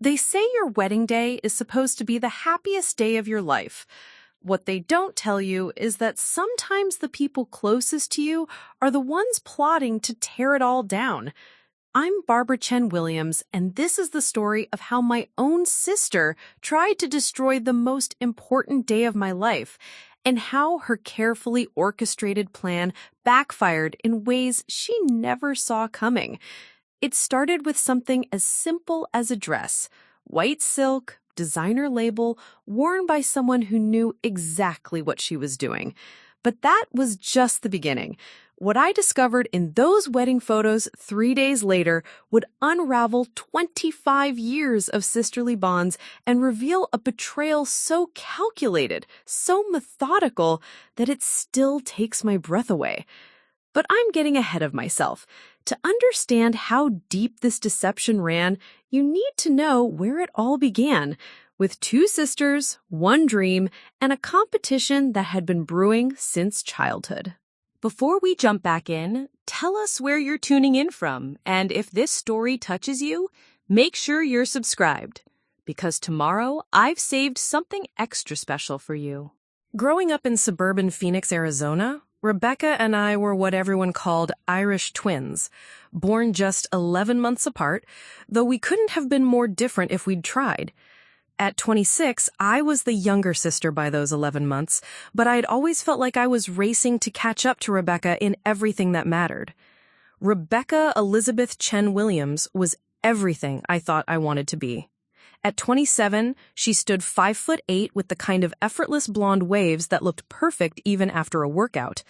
They say your wedding day is supposed to be the happiest day of your life. What they don't tell you is that sometimes the people closest to you are the ones plotting to tear it all down. I'm Barbara Chen-Williams, and this is the story of how my own sister tried to destroy the most important day of my life, and how her carefully orchestrated plan backfired in ways she never saw coming. It started with something as simple as a dress, white silk, designer label, worn by someone who knew exactly what she was doing. But that was just the beginning. What I discovered in those wedding photos 3 days later would unravel 25 years of sisterly bonds and reveal a betrayal so calculated, so methodical, that it still takes my breath away. But I'm getting ahead of myself. To understand how deep this deception ran, you need to know where it all began, with 2 sisters, 1 dream, and a competition that had been brewing since childhood. Before we jump back in, tell us where you're tuning in from, and if this story touches you, make sure you're subscribed, because tomorrow I've saved something extra special for you. Growing up in suburban Phoenix, Arizona, Rebecca and I were what everyone called Irish twins, born just 11 months apart, though we couldn't have been more different if we'd tried. At 26, I was the younger sister by those 11 months, but I'd always felt like I was racing to catch up to Rebecca in everything that mattered. Rebecca Elizabeth Chen-Williams was everything I thought I wanted to be. At 27, she stood 5'8" with the kind of effortless blonde waves that looked perfect even after a workout.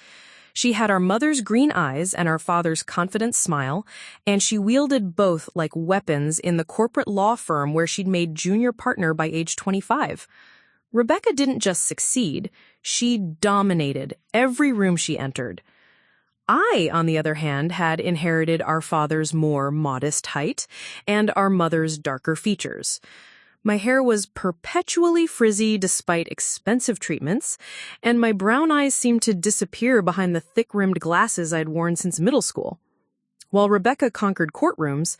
She had our mother's green eyes and our father's confident smile, and she wielded both like weapons in the corporate law firm where she'd made junior partner by age 25. Rebecca didn't just succeed, she dominated every room she entered. I, on the other hand, had inherited our father's more modest height and our mother's darker features. My hair was perpetually frizzy despite expensive treatments, and my brown eyes seemed to disappear behind the thick-rimmed glasses I'd worn since middle school. While Rebecca conquered courtrooms,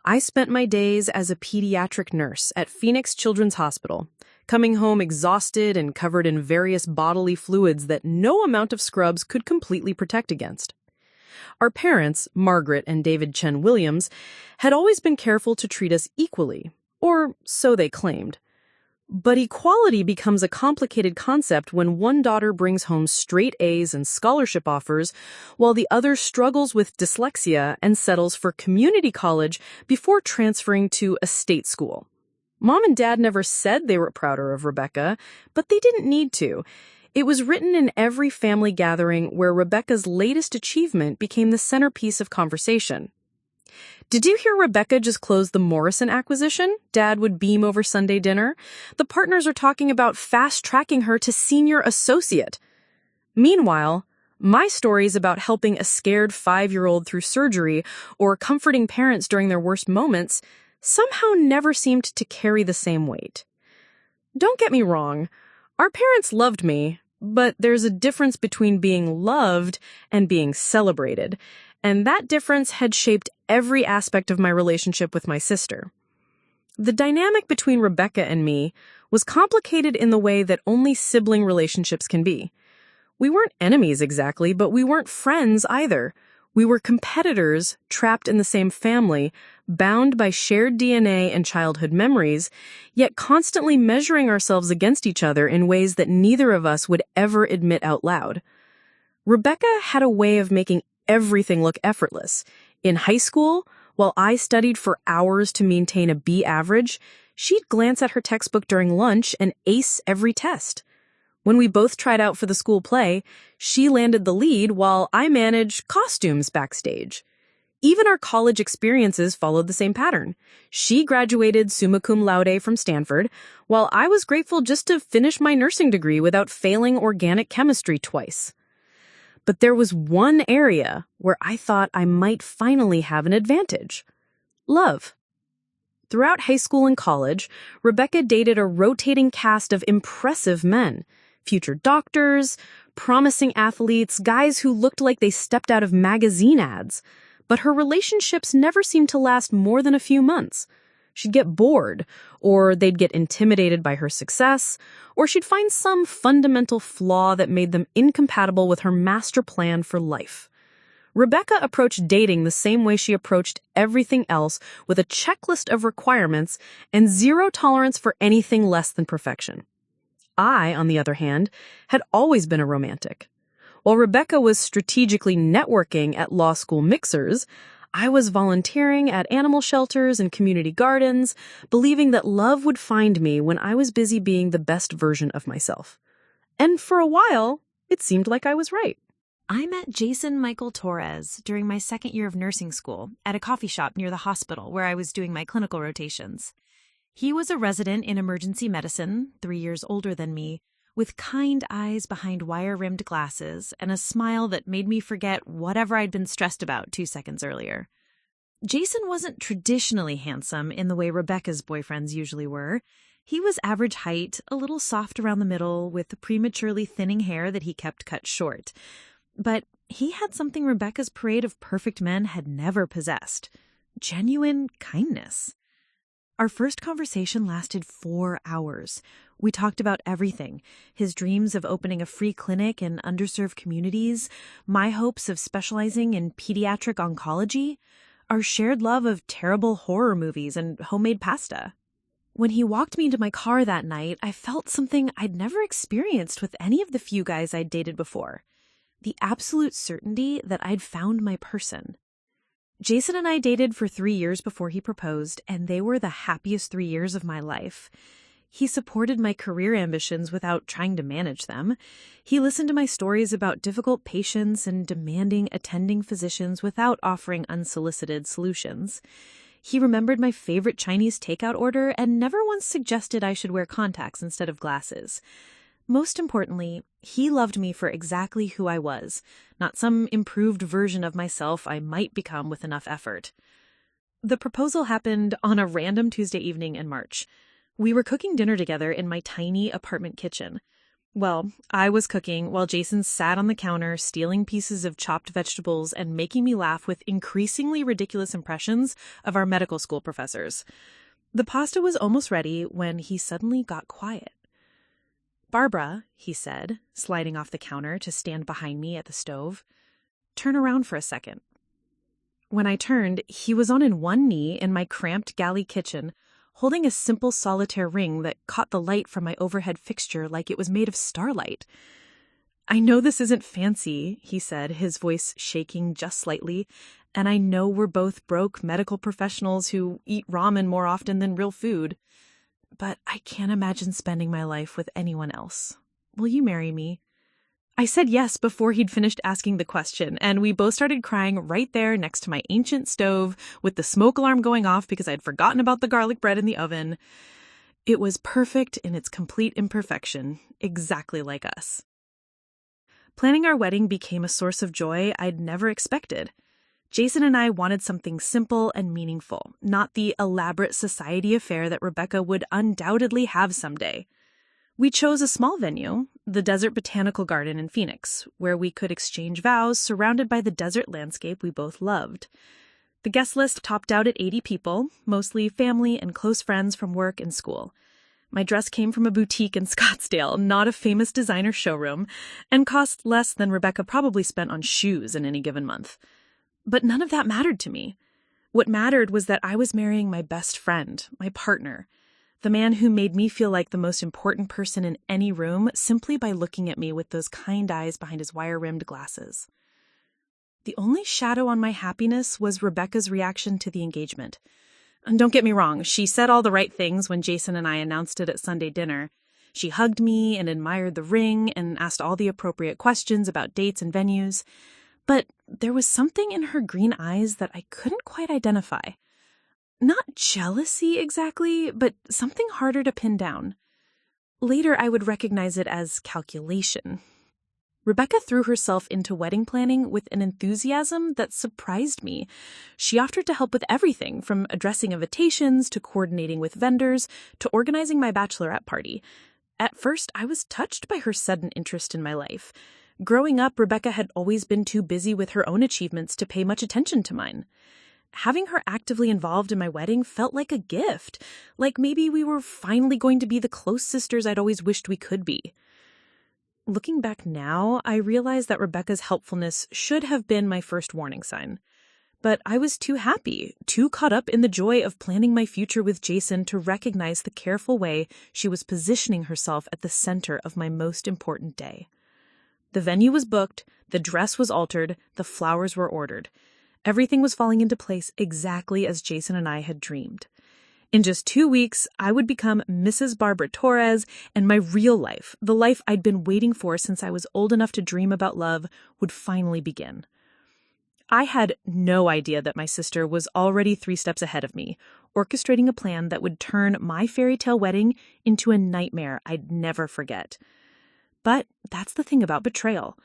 I spent my days as a pediatric nurse at Phoenix Children's Hospital, coming home exhausted and covered in various bodily fluids that no amount of scrubs could completely protect against. Our parents, Margaret and David Chen-Williams, had always been careful to treat us equally, or so they claimed. But equality becomes a complicated concept when one daughter brings home straight A's and scholarship offers, while the other struggles with dyslexia and settles for community college before transferring to a state school. Mom and Dad never said they were prouder of Rebecca, but they didn't need to. It was written in every family gathering where Rebecca's latest achievement became the centerpiece of conversation. "Did you hear Rebecca just closed the Morrison acquisition?" Dad would beam over Sunday dinner. "The partners are talking about fast-tracking her to senior associate." Meanwhile, my stories about helping a scared 5-year-old through surgery or comforting parents during their worst moments somehow never seemed to carry the same weight. Don't get me wrong, our parents loved me, but there's a difference between being loved and being celebrated, and that difference had shaped every aspect of my relationship with my sister. The dynamic between Rebecca and me was complicated in the way that only sibling relationships can be. We weren't enemies exactly, but we weren't friends either. We were competitors trapped in the same family, bound by shared DNA and childhood memories, yet constantly measuring ourselves against each other in ways that neither of us would ever admit out loud. Rebecca had a way of making everything look effortless. In high school, while I studied for hours to maintain a B average, she'd glance at her textbook during lunch and ace every test. When we both tried out for the school play, she landed the lead while I managed costumes backstage. Even our college experiences followed the same pattern. She graduated summa cum laude from Stanford, while I was grateful just to finish my nursing degree without failing organic chemistry twice. But there was one area where I thought I might finally have an advantage: love. Throughout high school and college, Rebecca dated a rotating cast of impressive men. Future doctors, promising athletes, guys who looked like they stepped out of magazine ads. But her relationships never seemed to last more than a few months. She'd get bored, or they'd get intimidated by her success, or she'd find some fundamental flaw that made them incompatible with her master plan for life. Rebecca approached dating the same way she approached everything else, with a checklist of requirements and zero tolerance for anything less than perfection. I, on the other hand, had always been a romantic. While Rebecca was strategically networking at law school mixers, I was volunteering at animal shelters and community gardens, believing that love would find me when I was busy being the best version of myself. And for a while, it seemed like I was right. I met Jason Michael Torres during my second year of nursing school at a coffee shop near the hospital where I was doing my clinical rotations. He was a resident in emergency medicine, 3 years older than me, with kind eyes behind wire-rimmed glasses and a smile that made me forget whatever I'd been stressed about 2 seconds earlier. Jason wasn't traditionally handsome in the way Rebecca's boyfriends usually were. He was average height, a little soft around the middle, with prematurely thinning hair that he kept cut short. But he had something Rebecca's parade of perfect men had never possessed: genuine kindness. Our first conversation lasted 4 hours. We talked about everything: his dreams of opening a free clinic in underserved communities, my hopes of specializing in pediatric oncology, our shared love of terrible horror movies and homemade pasta. When he walked me into my car that night, I felt something I'd never experienced with any of the few guys I'd dated before: the absolute certainty that I'd found my person. Jason and I dated for 3 years before he proposed, and they were the happiest 3 years of my life. He supported my career ambitions without trying to manage them. He listened to my stories about difficult patients and demanding attending physicians without offering unsolicited solutions. He remembered my favorite Chinese takeout order and never once suggested I should wear contacts instead of glasses. Most importantly, he loved me for exactly who I was, not some improved version of myself I might become with enough effort. The proposal happened on a random Tuesday evening in March. We were cooking dinner together in my tiny apartment kitchen. Well, I was cooking while Jason sat on the counter stealing pieces of chopped vegetables and making me laugh with increasingly ridiculous impressions of our medical school professors. The pasta was almost ready when he suddenly got quiet. "Barbara," he said, sliding off the counter to stand behind me at the stove, "turn around for a second." When I turned, he was on one knee in my cramped galley kitchen, holding a simple solitaire ring that caught the light from my overhead fixture like it was made of starlight. "I know this isn't fancy," he said, his voice shaking just slightly, "and I know we're both broke medical professionals who eat ramen more often than real food. But I can't imagine spending my life with anyone else. Will you marry me?" I said yes before he'd finished asking the question, and we both started crying right there next to my ancient stove with the smoke alarm going off because I'd forgotten about the garlic bread in the oven. It was perfect in its complete imperfection, exactly like us. Planning our wedding became a source of joy I'd never expected. Jason and I wanted something simple and meaningful, not the elaborate society affair that Rebecca would undoubtedly have someday. We chose a small venue, the Desert Botanical Garden in Phoenix, where we could exchange vows surrounded by the desert landscape we both loved. The guest list topped out at 80 people, mostly family and close friends from work and school. My dress came from a boutique in Scottsdale, not a famous designer showroom, and cost less than Rebecca probably spent on shoes in any given month. But none of that mattered to me. What mattered was that I was marrying my best friend, my partner, the man who made me feel like the most important person in any room simply by looking at me with those kind eyes behind his wire-rimmed glasses. The only shadow on my happiness was Rebecca's reaction to the engagement. And don't get me wrong, she said all the right things when Jason and I announced it at Sunday dinner. She hugged me and admired the ring and asked all the appropriate questions about dates and venues. But there was something in her green eyes that I couldn't quite identify. Not jealousy exactly, but something harder to pin down. Later, I would recognize it as calculation. Rebecca threw herself into wedding planning with an enthusiasm that surprised me. She offered to help with everything, from addressing invitations to coordinating with vendors to organizing my bachelorette party. At first, I was touched by her sudden interest in my life. Growing up, Rebecca had always been too busy with her own achievements to pay much attention to mine. having her actively involved in my wedding felt like a gift, like maybe we were finally going to be the close sisters I'd always wished we could be. Looking back now, I realize that Rebecca's helpfulness should have been my first warning sign. But I was too happy, too caught up in the joy of planning my future with Jason to recognize the careful way she was positioning herself at the center of my most important day. The venue was booked, the dress was altered, the flowers were ordered. Everything was falling into place exactly as Jason and I had dreamed. In just 2 weeks, I would become Mrs. Barbara Torres, and my real life, the life I'd been waiting for since I was old enough to dream about love, would finally begin. I had no idea that my sister was already 3 steps ahead of me, orchestrating a plan that would turn my fairy tale wedding into a nightmare I'd never forget. But that's the thing about betrayal.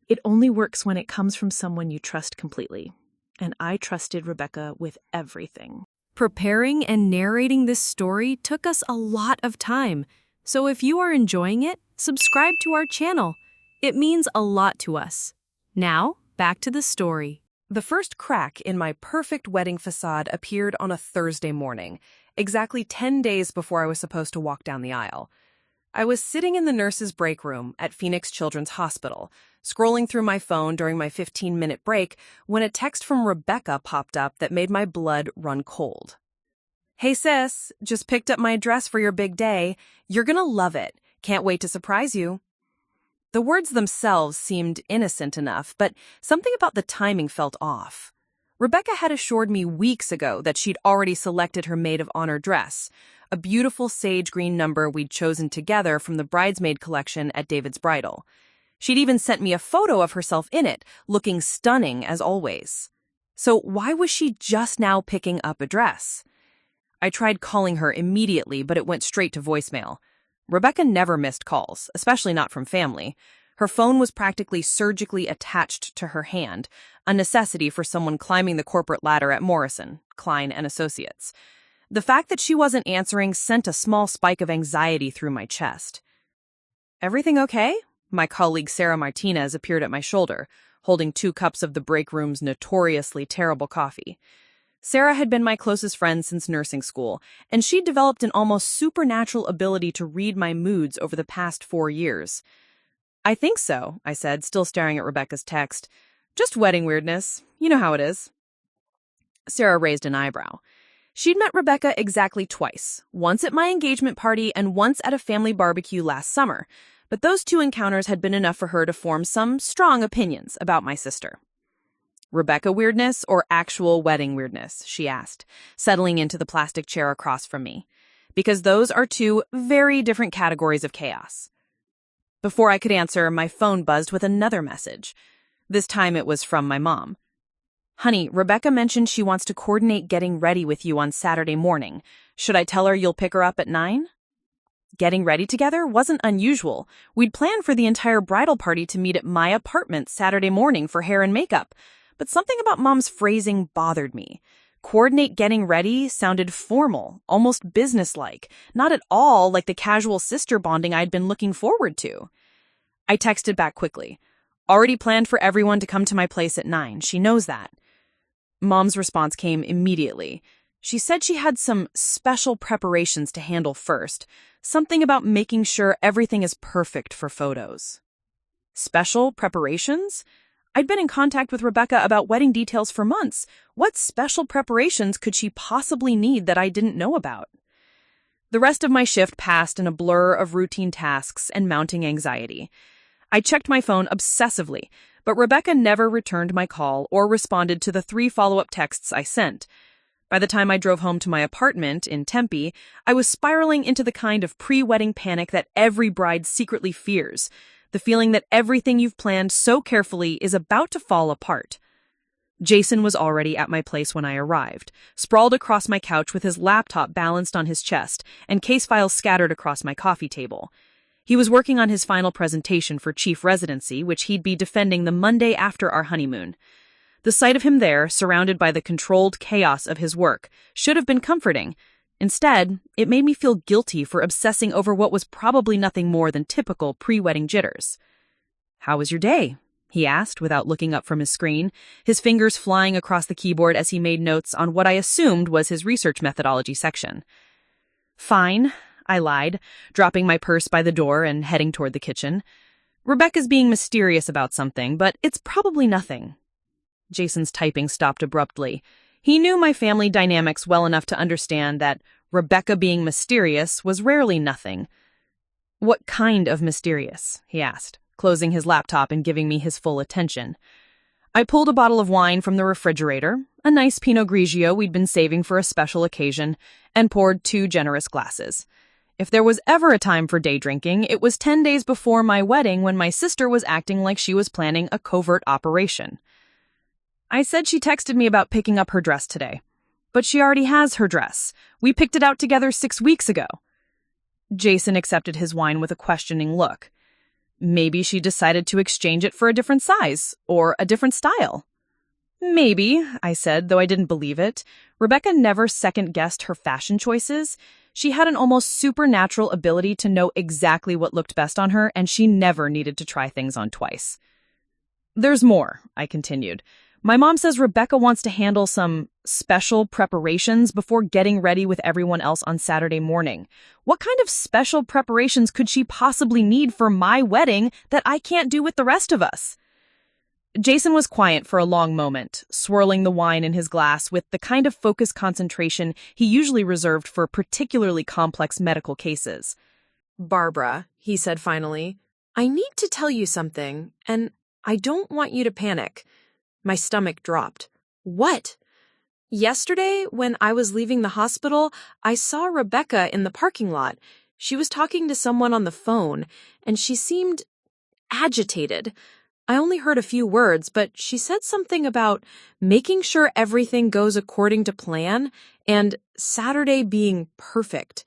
It only works when it comes from someone you trust completely. And I trusted Rebecca with everything. Preparing and narrating this story took us a lot of time, so if you are enjoying it, subscribe to our channel. It means a lot to us. Now, back to the story. The first crack in my perfect wedding facade appeared on a Thursday morning, exactly 10 days before I was supposed to walk down the aisle. I was sitting in the nurse's break room at Phoenix Children's Hospital, scrolling through my phone during my 15-minute break when a text from Rebecca popped up that made my blood run cold. "Hey sis, just picked up my dress for your big day. You're gonna love it. Can't wait to surprise you." The words themselves seemed innocent enough, but something about the timing felt off. Rebecca had assured me weeks ago that she'd already selected her maid of honor dress, a beautiful sage green number we'd chosen together from the bridesmaid collection at David's Bridal. She'd even sent me a photo of herself in it, looking stunning as always. So why was she just now picking up a dress? I tried calling her immediately, but it went straight to voicemail. Rebecca never missed calls, especially not from family. Her phone was practically surgically attached to her hand, a necessity for someone climbing the corporate ladder at Morrison, Klein & Associates. The fact that she wasn't answering sent a small spike of anxiety through my chest. "Everything okay?" My colleague Sarah Martinez appeared at my shoulder, holding 2 cups of the break room's notoriously terrible coffee. Sarah had been my closest friend since nursing school, and she'd developed an almost supernatural ability to read my moods over the past 4 years. "I think so," I said, still staring at Rebecca's text. "Just wedding weirdness. You know how it is." Sarah raised an eyebrow. She'd met Rebecca exactly twice, once at my engagement party and once at a family barbecue last summer, but those 2 encounters had been enough for her to form some strong opinions about my sister. "Rebecca weirdness or actual wedding weirdness?" she asked, settling into the plastic chair across from me. "Because those are 2 very different categories of chaos." Before I could answer, my phone buzzed with another message. This time it was from my mom. "Honey, Rebecca mentioned she wants to coordinate getting ready with you on Saturday morning. Should I tell her you'll pick her up at 9? Getting ready together wasn't unusual. We'd planned for the entire bridal party to meet at my apartment Saturday morning for hair and makeup. But something about Mom's phrasing bothered me. Coordinate getting ready sounded formal, almost businesslike, not at all like the casual sister bonding I'd been looking forward to. I texted back quickly. "Already planned for everyone to come to my place at 9. She knows that." Mom's response came immediately. She said she had some special preparations to handle first, something about making sure everything is perfect for photos. Special preparations? I'd been in contact with Rebecca about wedding details for months. What special preparations could she possibly need that I didn't know about? The rest of my shift passed in a blur of routine tasks and mounting anxiety. I checked my phone obsessively, but Rebecca never returned my call or responded to the 3 follow-up texts I sent. By the time I drove home to my apartment in Tempe, I was spiraling into the kind of pre-wedding panic that every bride secretly fears, the feeling that everything you've planned so carefully is about to fall apart. Jason was already at my place when I arrived, sprawled across my couch with his laptop balanced on his chest and case files scattered across my coffee table. He was working on his final presentation for chief residency, which he'd be defending the Monday after our honeymoon. The sight of him there, surrounded by the controlled chaos of his work, should have been comforting. Instead, it made me feel guilty for obsessing over what was probably nothing more than typical pre-wedding jitters. "How was your day?" he asked without looking up from his screen, his fingers flying across the keyboard as he made notes on what I assumed was his research methodology section. Fine, I lied, dropping my purse by the door and heading toward the kitchen. Rebecca's being mysterious about something, but it's probably nothing. Jason's typing stopped abruptly. He knew my family dynamics well enough to understand that Rebecca being mysterious was rarely nothing. What kind of mysterious? He asked, closing his laptop and giving me his full attention. I pulled a bottle of wine from the refrigerator, a nice Pinot Grigio we'd been saving for a special occasion, and poured 2 generous glasses. If there was ever a time for day drinking, it was 10 days before my wedding when my sister was acting like she was planning a covert operation. I said she texted me about picking up her dress today. But she already has her dress. We picked it out together 6 weeks ago. Jason accepted his wine with a questioning look. Maybe she decided to exchange it for a different size, or a different style. Maybe, I said, though I didn't believe it. Rebecca never second-guessed her fashion choices. She had an almost supernatural ability to know exactly what looked best on her, and she never needed to try things on twice. There's more, I continued. My mom says Rebecca wants to handle some special preparations before getting ready with everyone else on Saturday morning. What kind of special preparations could she possibly need for my wedding that I can't do with the rest of us? Jason was quiet for a long moment, swirling the wine in his glass with the kind of focused concentration he usually reserved for particularly complex medical cases. Barbara, he said finally, I need to tell you something, and I don't want you to panic. My stomach dropped. What? Yesterday, when I was leaving the hospital, I saw Rebecca in the parking lot. She was talking to someone on the phone, and she seemed agitated. I only heard a few words, but she said something about making sure everything goes according to plan and Saturday being perfect.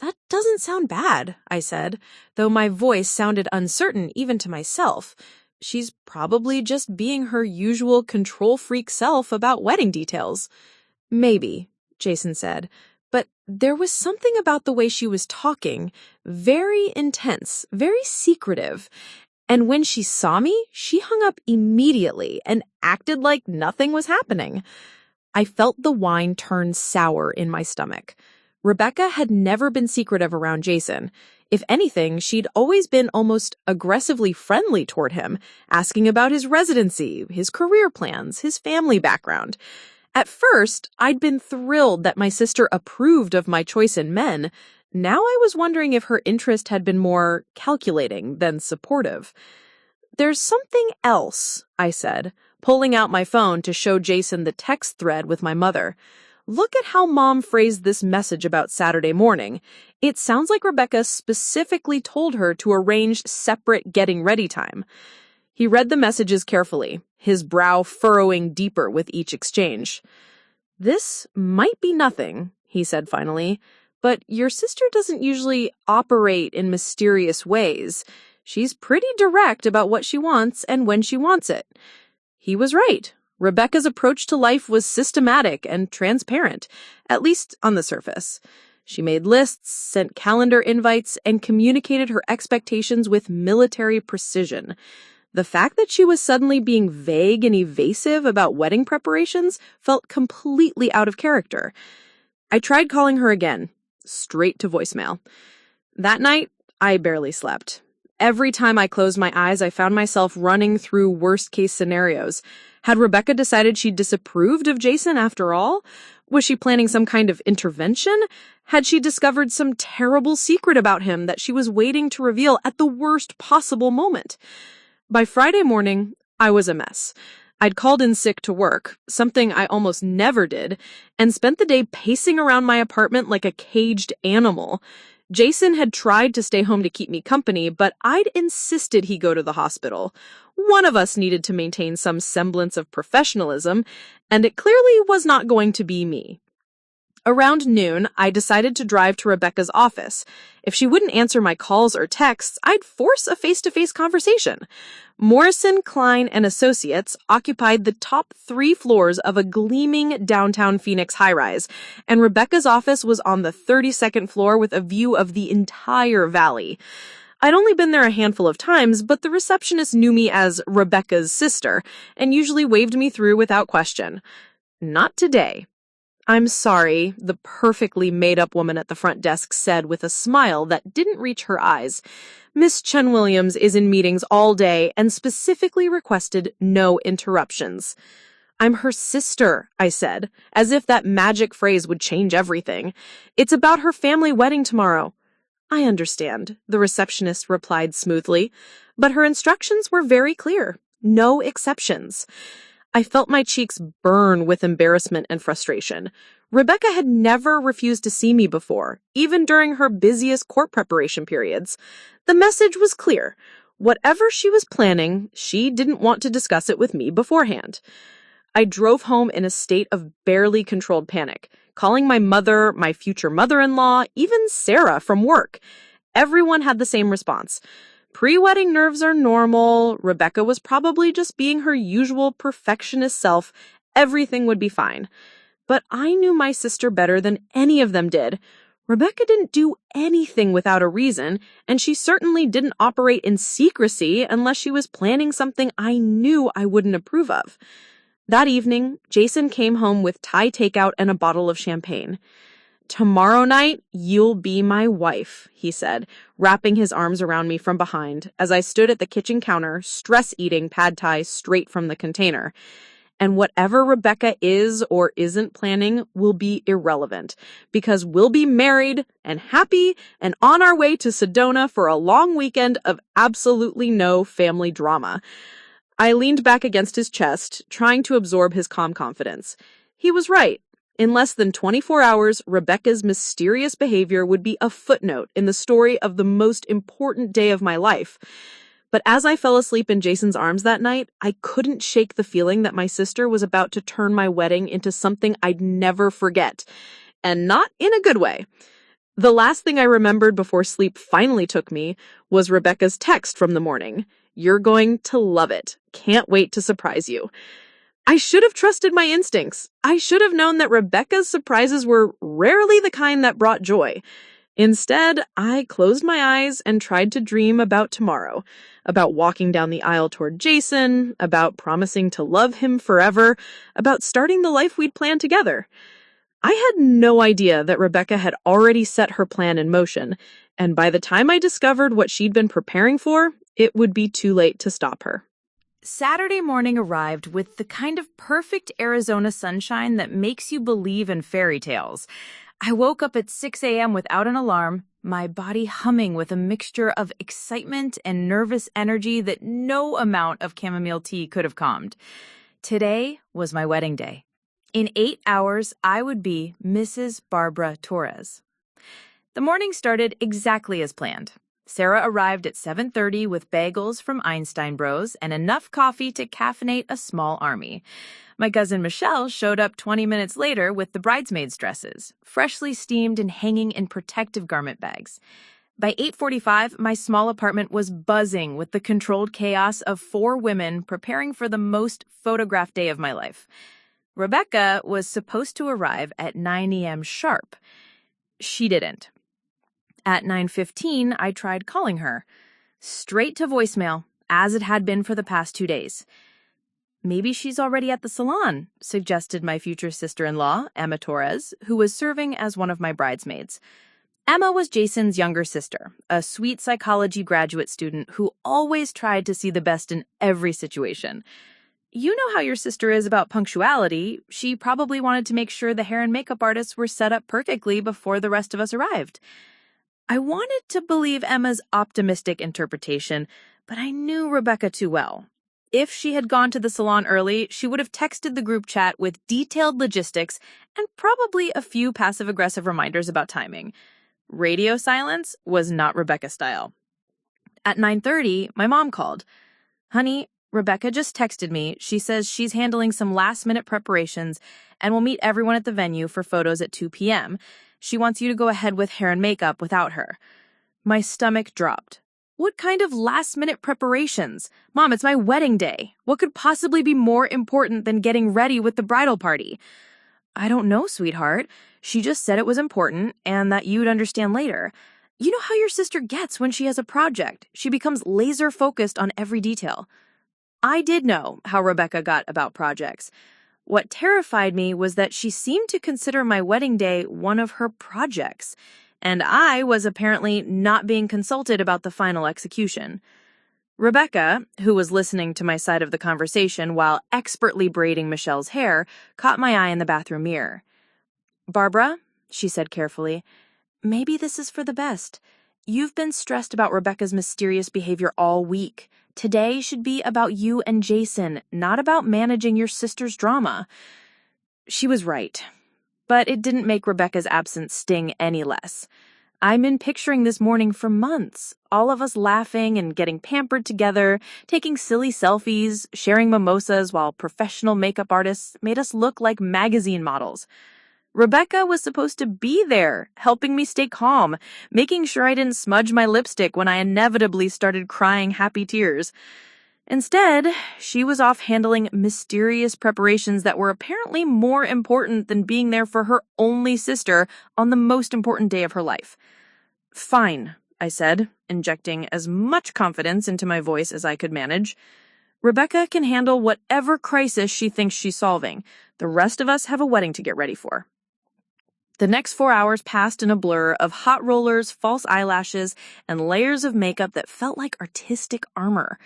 That doesn't sound bad, I said, though my voice sounded uncertain even to myself. She's probably just being her usual control freak self about wedding details. Maybe, Jason said, but there was something about the way she was talking, very intense, very secretive. And when she saw me, she hung up immediately and acted like nothing was happening. I felt the wine turn sour in my stomach. Rebecca had never been secretive around Jason. If anything, she'd always been almost aggressively friendly toward him, asking about his residency, his career plans, his family background. At first, I'd been thrilled that my sister approved of my choice in men. Now I was wondering if her interest had been more calculating than supportive. There's something else, I said, pulling out my phone to show Jason the text thread with my mother. Look at how Mom phrased this message about Saturday morning. It sounds like Rebecca specifically told her to arrange separate getting ready time. He read the messages carefully, his brow furrowing deeper with each exchange. This might be nothing, he said finally, but your sister doesn't usually operate in mysterious ways. She's pretty direct about what she wants and when she wants it. He was right. Rebecca's approach to life was systematic and transparent, at least on the surface. She made lists, sent calendar invites, and communicated her expectations with military precision. The fact that she was suddenly being vague and evasive about wedding preparations felt completely out of character. I tried calling her again, straight to voicemail. That night, I barely slept. Every time I closed my eyes, I found myself running through worst-case scenarios. Had Rebecca decided she disapproved of Jason after all? Was she planning some kind of intervention? Had she discovered some terrible secret about him that she was waiting to reveal at the worst possible moment? By Friday morning, I was a mess. I'd called in sick to work, something I almost never did, and spent the day pacing around my apartment like a caged animal. Jason had tried to stay home to keep me company, but I'd insisted he go to the hospital. One of us needed to maintain some semblance of professionalism, and it clearly was not going to be me. Around noon, I decided to drive to Rebecca's office. If she wouldn't answer my calls or texts, I'd force a face-to-face conversation. Morrison, Klein, and Associates occupied the top 3 floors of a gleaming downtown Phoenix high-rise, and Rebecca's office was on the 32nd floor with a view of the entire valley. I'd only been there a handful of times, but the receptionist knew me as Rebecca's sister and usually waved me through without question. Not today. "I'm sorry," the perfectly made-up woman at the front desk said with a smile that didn't reach her eyes. "Miss Chen-Williams is in meetings all day and specifically requested no interruptions." "I'm her sister," I said, as if that magic phrase would change everything. "It's about her family wedding tomorrow." "I understand," the receptionist replied smoothly, but her instructions were very clear. No exceptions. I felt my cheeks burn with embarrassment and frustration. Rebecca had never refused to see me before, even during her busiest court preparation periods. The message was clear. Whatever she was planning, she didn't want to discuss it with me beforehand. I drove home in a state of barely controlled panic, calling my mother, my future mother-in-law, even Sarah from work. Everyone had the same response. Pre-wedding nerves are normal. Rebecca was probably just being her usual perfectionist self. Everything would be fine. But I knew my sister better than any of them did. Rebecca didn't do anything without a reason, and she certainly didn't operate in secrecy unless she was planning something I knew I wouldn't approve of. That evening, Jason came home with Thai takeout and a bottle of champagne. "Tomorrow night, you'll be my wife," he said, wrapping his arms around me from behind as I stood at the kitchen counter, stress-eating pad thai straight from the container. "And whatever Rebecca is or isn't planning will be irrelevant, because we'll be married and happy and on our way to Sedona for a long weekend of absolutely no family drama." I leaned back against his chest, trying to absorb his calm confidence. He was right. In less than 24 hours, Rebecca's mysterious behavior would be a footnote in the story of the most important day of my life. But as I fell asleep in Jason's arms that night, I couldn't shake the feeling that my sister was about to turn my wedding into something I'd never forget. And not in a good way. The last thing I remembered before sleep finally took me was Rebecca's text from the morning. "You're going to love it. Can't wait to surprise you." I should have trusted my instincts. I should have known that Rebecca's surprises were rarely the kind that brought joy. Instead, I closed my eyes and tried to dream about tomorrow, about walking down the aisle toward Jason, about promising to love him forever, about starting the life we'd planned together. I had no idea that Rebecca had already set her plan in motion, and by the time I discovered what she'd been preparing for, it would be too late to stop her. Saturday morning arrived with the kind of perfect Arizona sunshine that makes you believe in fairy tales. I woke up at 6 a.m. without an alarm, my body humming with a mixture of excitement and nervous energy that no amount of chamomile tea could have calmed. Today was my wedding day. In 8 hours, I would be Mrs. Barbara Torres. The morning started exactly as planned. Sarah arrived at 7:30 with bagels from Einstein Bros and enough coffee to caffeinate a small army. My cousin Michelle showed up 20 minutes later with the bridesmaids' dresses, freshly steamed and hanging in protective garment bags. By 8:45, my small apartment was buzzing with the controlled chaos of 4 women preparing for the most photographed day of my life. Rebecca was supposed to arrive at 9 a.m. sharp. She didn't. At 9:15, I tried calling her. Straight to voicemail, as it had been for the past 2 days. "Maybe she's already at the salon," suggested my future sister-in-law, Emma Torres, who was serving as one of my bridesmaids. Emma was Jason's younger sister, a sweet psychology graduate student who always tried to see the best in every situation. You know how your sister is about punctuality. She probably wanted to make sure the hair and makeup artists were set up perfectly before the rest of us arrived. I wanted to believe Emma's optimistic interpretation, but I knew Rebecca too well. If she had gone to the salon early, she would have texted the group chat with detailed logistics and probably a few passive-aggressive reminders about timing. Radio silence was not Rebecca style. At 9:30, my mom called. "Honey, Rebecca just texted me. She says she's handling some last-minute preparations and will meet everyone at the venue for photos at 2 p.m. She wants you to go ahead with hair and makeup without her." My stomach dropped. What kind of last-minute preparations? Mom, it's my wedding day. What could possibly be more important than getting ready with the bridal party? "I don't know, sweetheart. She just said it was important and that you'd understand later. You know how your sister gets when she has a project. She becomes laser-focused on every detail. I did know how Rebecca got about projects. What terrified me was that she seemed to consider my wedding day one of her projects, and I was apparently not being consulted about the final execution. Rebecca, who was listening to my side of the conversation while expertly braiding Michelle's hair, caught my eye in the bathroom mirror. "Barbara," she said carefully, "maybe this is for the best. You've been stressed about Rebecca's mysterious behavior all week. Today should be about you and Jason, not about managing your sister's drama." She was right, but it didn't make Rebecca's absence sting any less. I've been picturing this morning for months, all of us laughing and getting pampered together, taking silly selfies, sharing mimosas while professional makeup artists made us look like magazine models. Rebecca was supposed to be there, helping me stay calm, making sure I didn't smudge my lipstick when I inevitably started crying happy tears. Instead, she was off handling mysterious preparations that were apparently more important than being there for her only sister on the most important day of her life. "Fine," I said, injecting as much confidence into my voice as I could manage. "Rebecca can handle whatever crisis she thinks she's solving. The rest of us have a wedding to get ready for." The next 4 hours passed in a blur of hot rollers, false eyelashes, and layers of makeup that felt like artistic armor.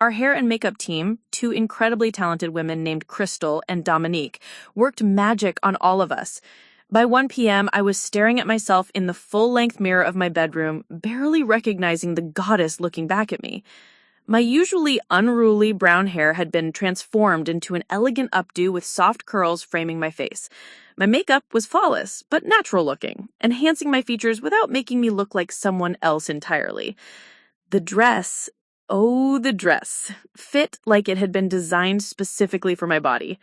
Our hair and makeup team, two incredibly talented women named Crystal and Dominique, worked magic on all of us. By 1 p.m., I was staring at myself in the full-length mirror of my bedroom, barely recognizing the goddess looking back at me. My usually unruly brown hair had been transformed into an elegant updo with soft curls framing my face. My makeup was flawless, but natural-looking, enhancing my features without making me look like someone else entirely. The dress... Oh, the dress. Fit like it had been designed specifically for my body.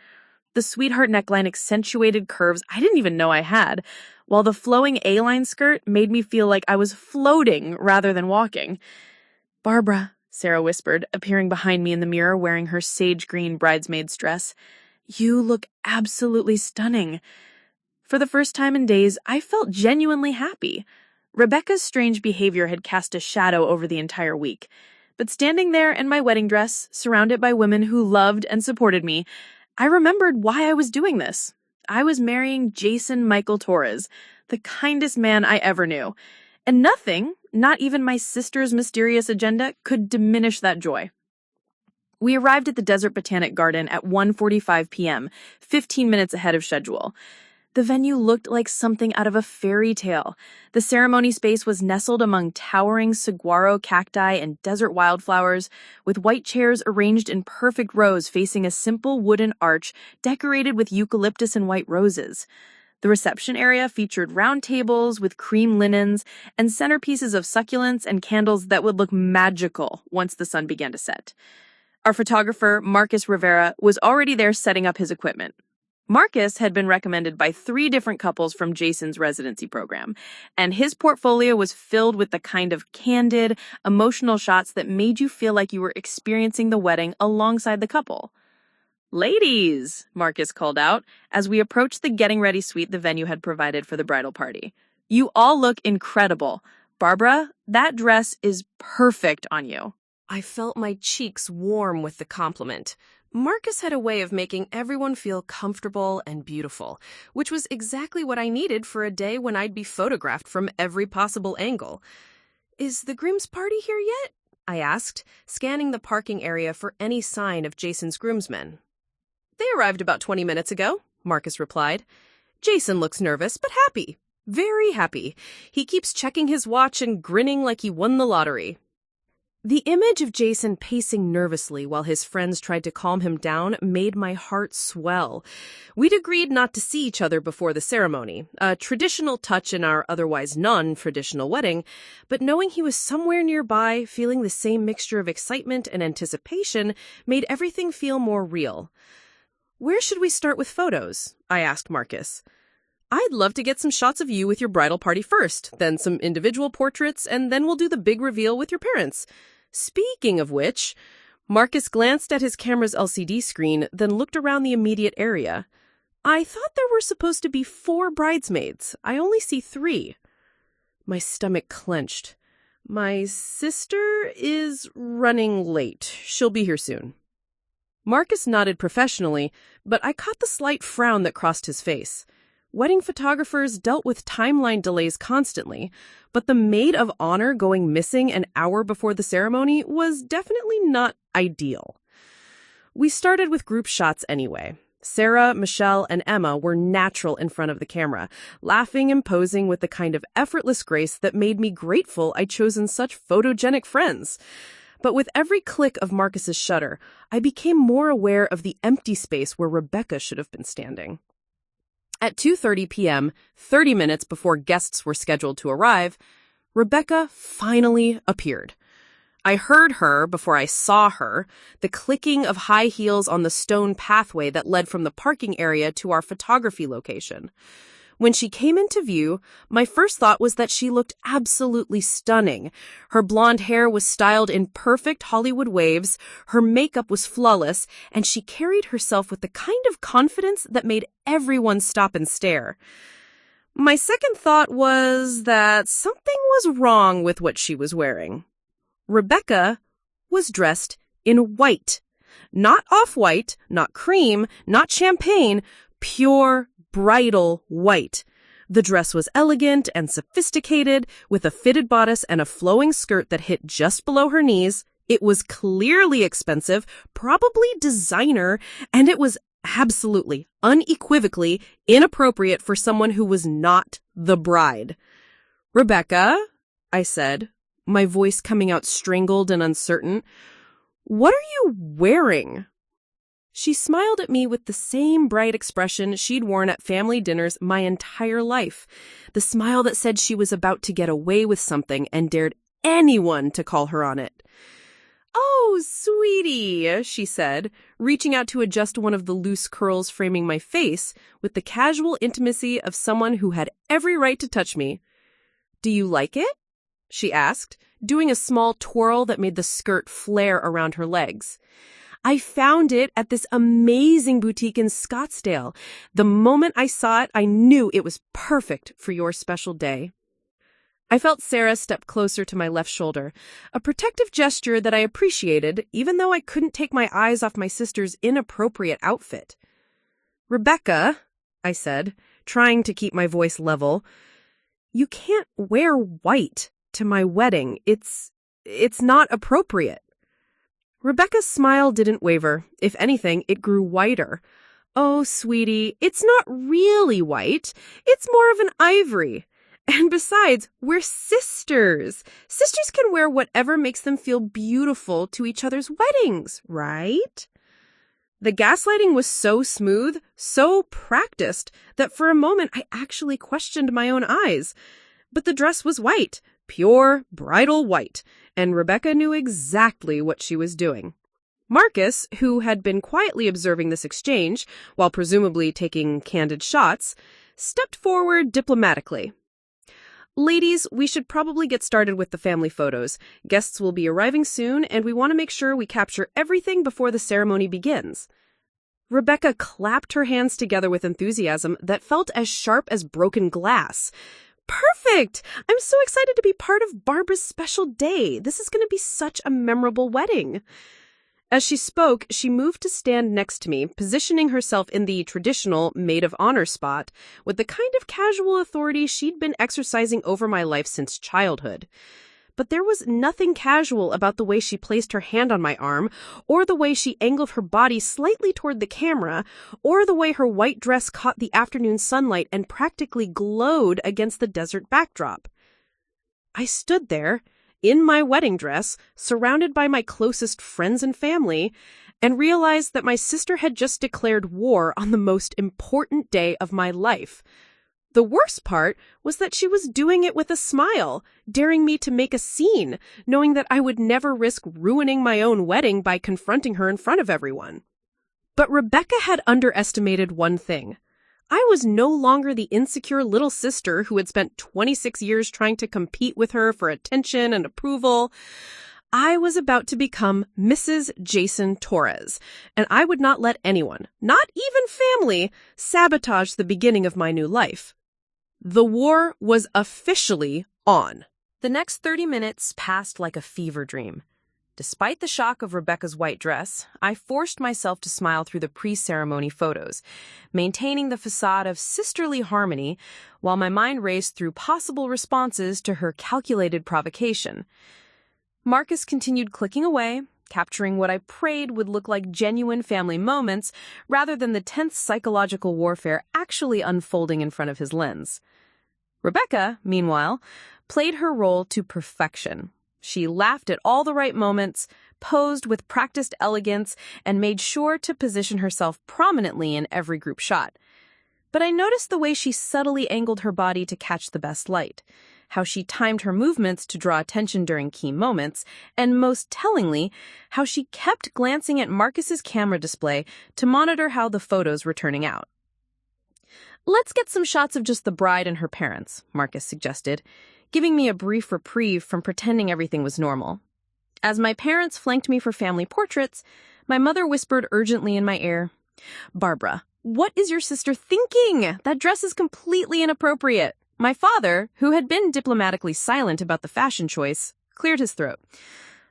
The sweetheart neckline accentuated curves I didn't even know I had, while the flowing A-line skirt made me feel like I was floating rather than walking. "Barbara," Sarah whispered, appearing behind me in the mirror wearing her sage green bridesmaid's dress, "you look absolutely stunning." For the first time in days, I felt genuinely happy. Rebecca's strange behavior had cast a shadow over the entire week. But standing there in my wedding dress, surrounded by women who loved and supported me, I remembered why I was doing this. I was marrying Jason Michael Torres, the kindest man I ever knew. And nothing, not even my sister's mysterious agenda, could diminish that joy. We arrived at the Desert Botanic Garden at 1:45 p.m., 15 minutes ahead of schedule. The venue looked like something out of a fairy tale. The ceremony space was nestled among towering saguaro cacti and desert wildflowers, with white chairs arranged in perfect rows facing a simple wooden arch decorated with eucalyptus and white roses. The reception area featured round tables with cream linens and centerpieces of succulents and candles that would look magical once the sun began to set. Our photographer, Marcus Rivera, was already there setting up his equipment. Marcus had been recommended by 3 different couples from Jason's residency program, and his portfolio was filled with the kind of candid, emotional shots that made you feel like you were experiencing the wedding alongside the couple. "Ladies," Marcus called out as we approached the getting ready suite the venue had provided for the bridal party. "You all look incredible. Barbara, that dress is perfect on you." I felt my cheeks warm with the compliment. Marcus had a way of making everyone feel comfortable and beautiful, which was exactly what I needed for a day when I'd be photographed from every possible angle. "Is the groom's party here yet?" I asked, scanning the parking area for any sign of Jason's groomsmen. "They arrived about 20 minutes ago," Marcus replied. "Jason looks nervous, but happy. Very happy. He keeps checking his watch and grinning like he won the lottery." The image of Jason pacing nervously while his friends tried to calm him down made my heart swell. We'd agreed not to see each other before the ceremony, a traditional touch in our otherwise non-traditional wedding, but knowing he was somewhere nearby, feeling the same mixture of excitement and anticipation, made everything feel more real. "Where should we start with photos?" I asked Marcus. "I'd love to get some shots of you with your bridal party first, then some individual portraits, and then we'll do the big reveal with your parents. Speaking of which," Marcus glanced at his camera's LCD screen, then looked around the immediate area. "I thought there were supposed to be 4 bridesmaids. I only see 3. My stomach clenched. My sister is running late. She'll be here soon. Marcus nodded professionally, but I caught the slight frown that crossed his face. Wedding photographers dealt with timeline delays constantly, but the maid of honor going missing an hour before the ceremony was definitely not ideal. We started with group shots anyway. Sarah, Michelle, and Emma were natural in front of the camera, laughing and posing with the kind of effortless grace that made me grateful I'd chosen such photogenic friends. But with every click of Marcus's shutter, I became more aware of the empty space where Rebecca should have been standing. At 2:30 p.m., 30 minutes before guests were scheduled to arrive, Rebecca finally appeared. I heard her before I saw her, the clicking of high heels on the stone pathway that led from the parking area to our photography location. When she came into view, my first thought was that she looked absolutely stunning. Her blonde hair was styled in perfect Hollywood waves, her makeup was flawless, and she carried herself with the kind of confidence that made everyone stop and stare. My second thought was that something was wrong with what she was wearing. Rebecca was dressed in white. Not off-white, not cream, not champagne, pure bridal white. The dress was elegant and sophisticated, with a fitted bodice and a flowing skirt that hit just below her knees. It was clearly expensive, probably designer, and it was absolutely, unequivocally inappropriate for someone who was not the bride. "Rebecca," I said, my voice coming out strangled and uncertain, "what are you wearing?" She smiled at me with the same bright expression she'd worn at family dinners my entire life, the smile that said she was about to get away with something and dared anyone to call her on it. "Oh, sweetie," she said, reaching out to adjust one of the loose curls framing my face with the casual intimacy of someone who had every right to touch me. "Do you like it?" she asked, doing a small twirl that made the skirt flare around her legs. "I found it at this amazing boutique in Scottsdale. The moment I saw it, I knew it was perfect for your special day." I felt Sarah step closer to my left shoulder, a protective gesture that I appreciated, even though I couldn't take my eyes off my sister's inappropriate outfit. "Rebecca," I said, trying to keep my voice level, "you can't wear white to my wedding. It's not appropriate." Rebecca's smile didn't waver. If anything, it grew whiter. "Oh, sweetie, it's not really white. It's more of an ivory. And besides, we're sisters. Sisters can wear whatever makes them feel beautiful to each other's weddings, right?" The gaslighting was so smooth, so practiced, that for a moment I actually questioned my own eyes. But the dress was white, pure bridal white, and Rebecca knew exactly what she was doing. Marcus, who had been quietly observing this exchange, while presumably taking candid shots, stepped forward diplomatically. "Ladies, we should probably get started with the family photos. Guests will be arriving soon, and we want to make sure we capture everything before the ceremony begins." Rebecca clapped her hands together with enthusiasm that felt as sharp as broken glass. "Perfect! I'm so excited to be part of Barbara's special day. This is going to be such a memorable wedding." As she spoke, she moved to stand next to me, positioning herself in the traditional maid of honor spot with the kind of casual authority she'd been exercising over my life since childhood. But there was nothing casual about the way she placed her hand on my arm, or the way she angled her body slightly toward the camera, or the way her white dress caught the afternoon sunlight and practically glowed against the desert backdrop. I stood there, in my wedding dress, surrounded by my closest friends and family, and realized that my sister had just declared war on the most important day of my life. The worst part was that she was doing it with a smile, daring me to make a scene, knowing that I would never risk ruining my own wedding by confronting her in front of everyone. But Rebecca had underestimated one thing. I was no longer the insecure little sister who had spent 26 years trying to compete with her for attention and approval. I was about to become Mrs. Jason Torres, and I would not let anyone, not even family, sabotage the beginning of my new life. The war was officially on. The next 30 minutes passed like a fever dream. Despite the shock of Rebecca's white dress, I forced myself to smile through the pre-ceremony photos, maintaining the facade of sisterly harmony while my mind raced through possible responses to her calculated provocation. Marcus continued clicking away, capturing what I prayed would look like genuine family moments rather than the tense psychological warfare actually unfolding in front of his lens. Rebecca, meanwhile, played her role to perfection. She laughed at all the right moments, posed with practiced elegance, and made sure to position herself prominently in every group shot. But I noticed the way she subtly angled her body to catch the best light, how she timed her movements to draw attention during key moments, and most tellingly, how she kept glancing at Marcus's camera display to monitor how the photos were turning out. "Let's get some shots of just the bride and her parents," Marcus suggested, giving me a brief reprieve from pretending everything was normal. As my parents flanked me for family portraits, my mother whispered urgently in my ear, "Barbara, what is your sister thinking? That dress is completely inappropriate." My father, who had been diplomatically silent about the fashion choice, cleared his throat.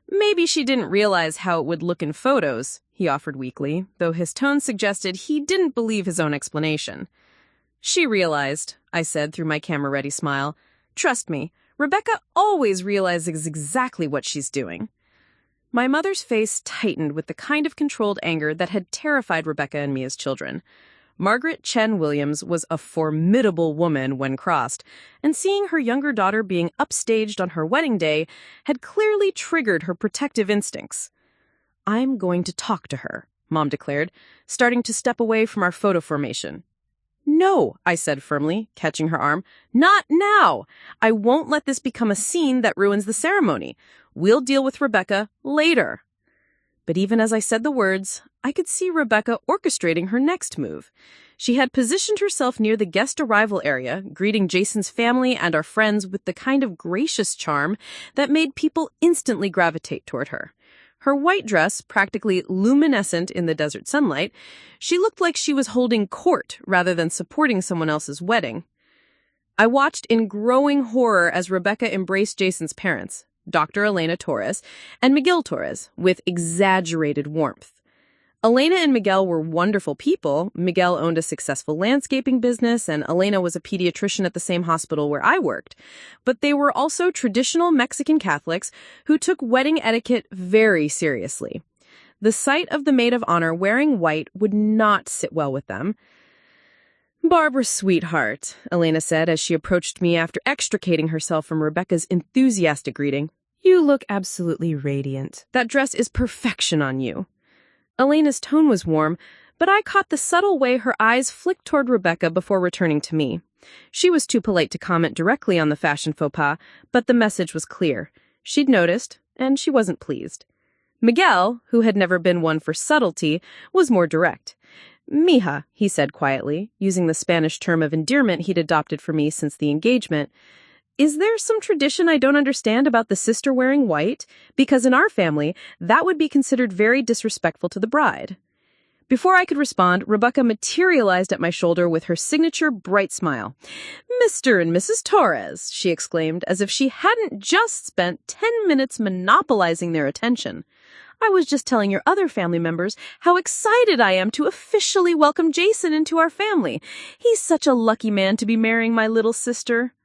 "Maybe she didn't realize how it would look in photos," he offered weakly, though his tone suggested he didn't believe his own explanation. "She realized," I said through my camera-ready smile. "Trust me, Rebecca always realizes exactly what she's doing." My mother's face tightened with the kind of controlled anger that had terrified Rebecca and me as children. Barbara Chen-Williams was a formidable woman when crossed, and seeing her younger daughter being upstaged on her wedding day had clearly triggered her protective instincts. "I'm going to talk to her," Mom declared, starting to step away from our photo formation. "No," I said firmly, catching her arm. "Not now! I won't let this become a scene that ruins the ceremony. We'll deal with Rebecca later." But even as I said the words, I could see Rebecca orchestrating her next move. She had positioned herself near the guest arrival area, greeting Jason's family and our friends with the kind of gracious charm that made people instantly gravitate toward her. Her white dress, practically luminescent in the desert sunlight, she looked like she was holding court rather than supporting someone else's wedding. I watched in growing horror as Rebecca embraced Jason's parents, Dr. Elena Torres and Miguel Torres, with exaggerated warmth. Elena and Miguel were wonderful people. Miguel owned a successful landscaping business, and Elena was a pediatrician at the same hospital where I worked. But they were also traditional Mexican Catholics who took wedding etiquette very seriously. The sight of the maid of honor wearing white would not sit well with them. "Barbara, sweetheart," Elena said as she approached me after extricating herself from Rebecca's enthusiastic greeting. "You look absolutely radiant. That dress is perfection on you." Elena's tone was warm, but I caught the subtle way her eyes flicked toward Rebecca before returning to me. She was too polite to comment directly on the fashion faux pas, but the message was clear. She'd noticed, and she wasn't pleased. Miguel, who had never been one for subtlety, was more direct. "Mija," he said quietly, using the Spanish term of endearment he'd adopted for me since the engagement. "Is there some tradition I don't understand about the sister wearing white? Because in our family, that would be considered very disrespectful to the bride." Before I could respond, Rebecca materialized at my shoulder with her signature bright smile. "Mr. and Mrs. Torres," she exclaimed, as if she hadn't just spent 10 minutes monopolizing their attention. "I was just telling your other family members how excited I am to officially welcome Jason into our family. He's such a lucky man to be marrying my little sister."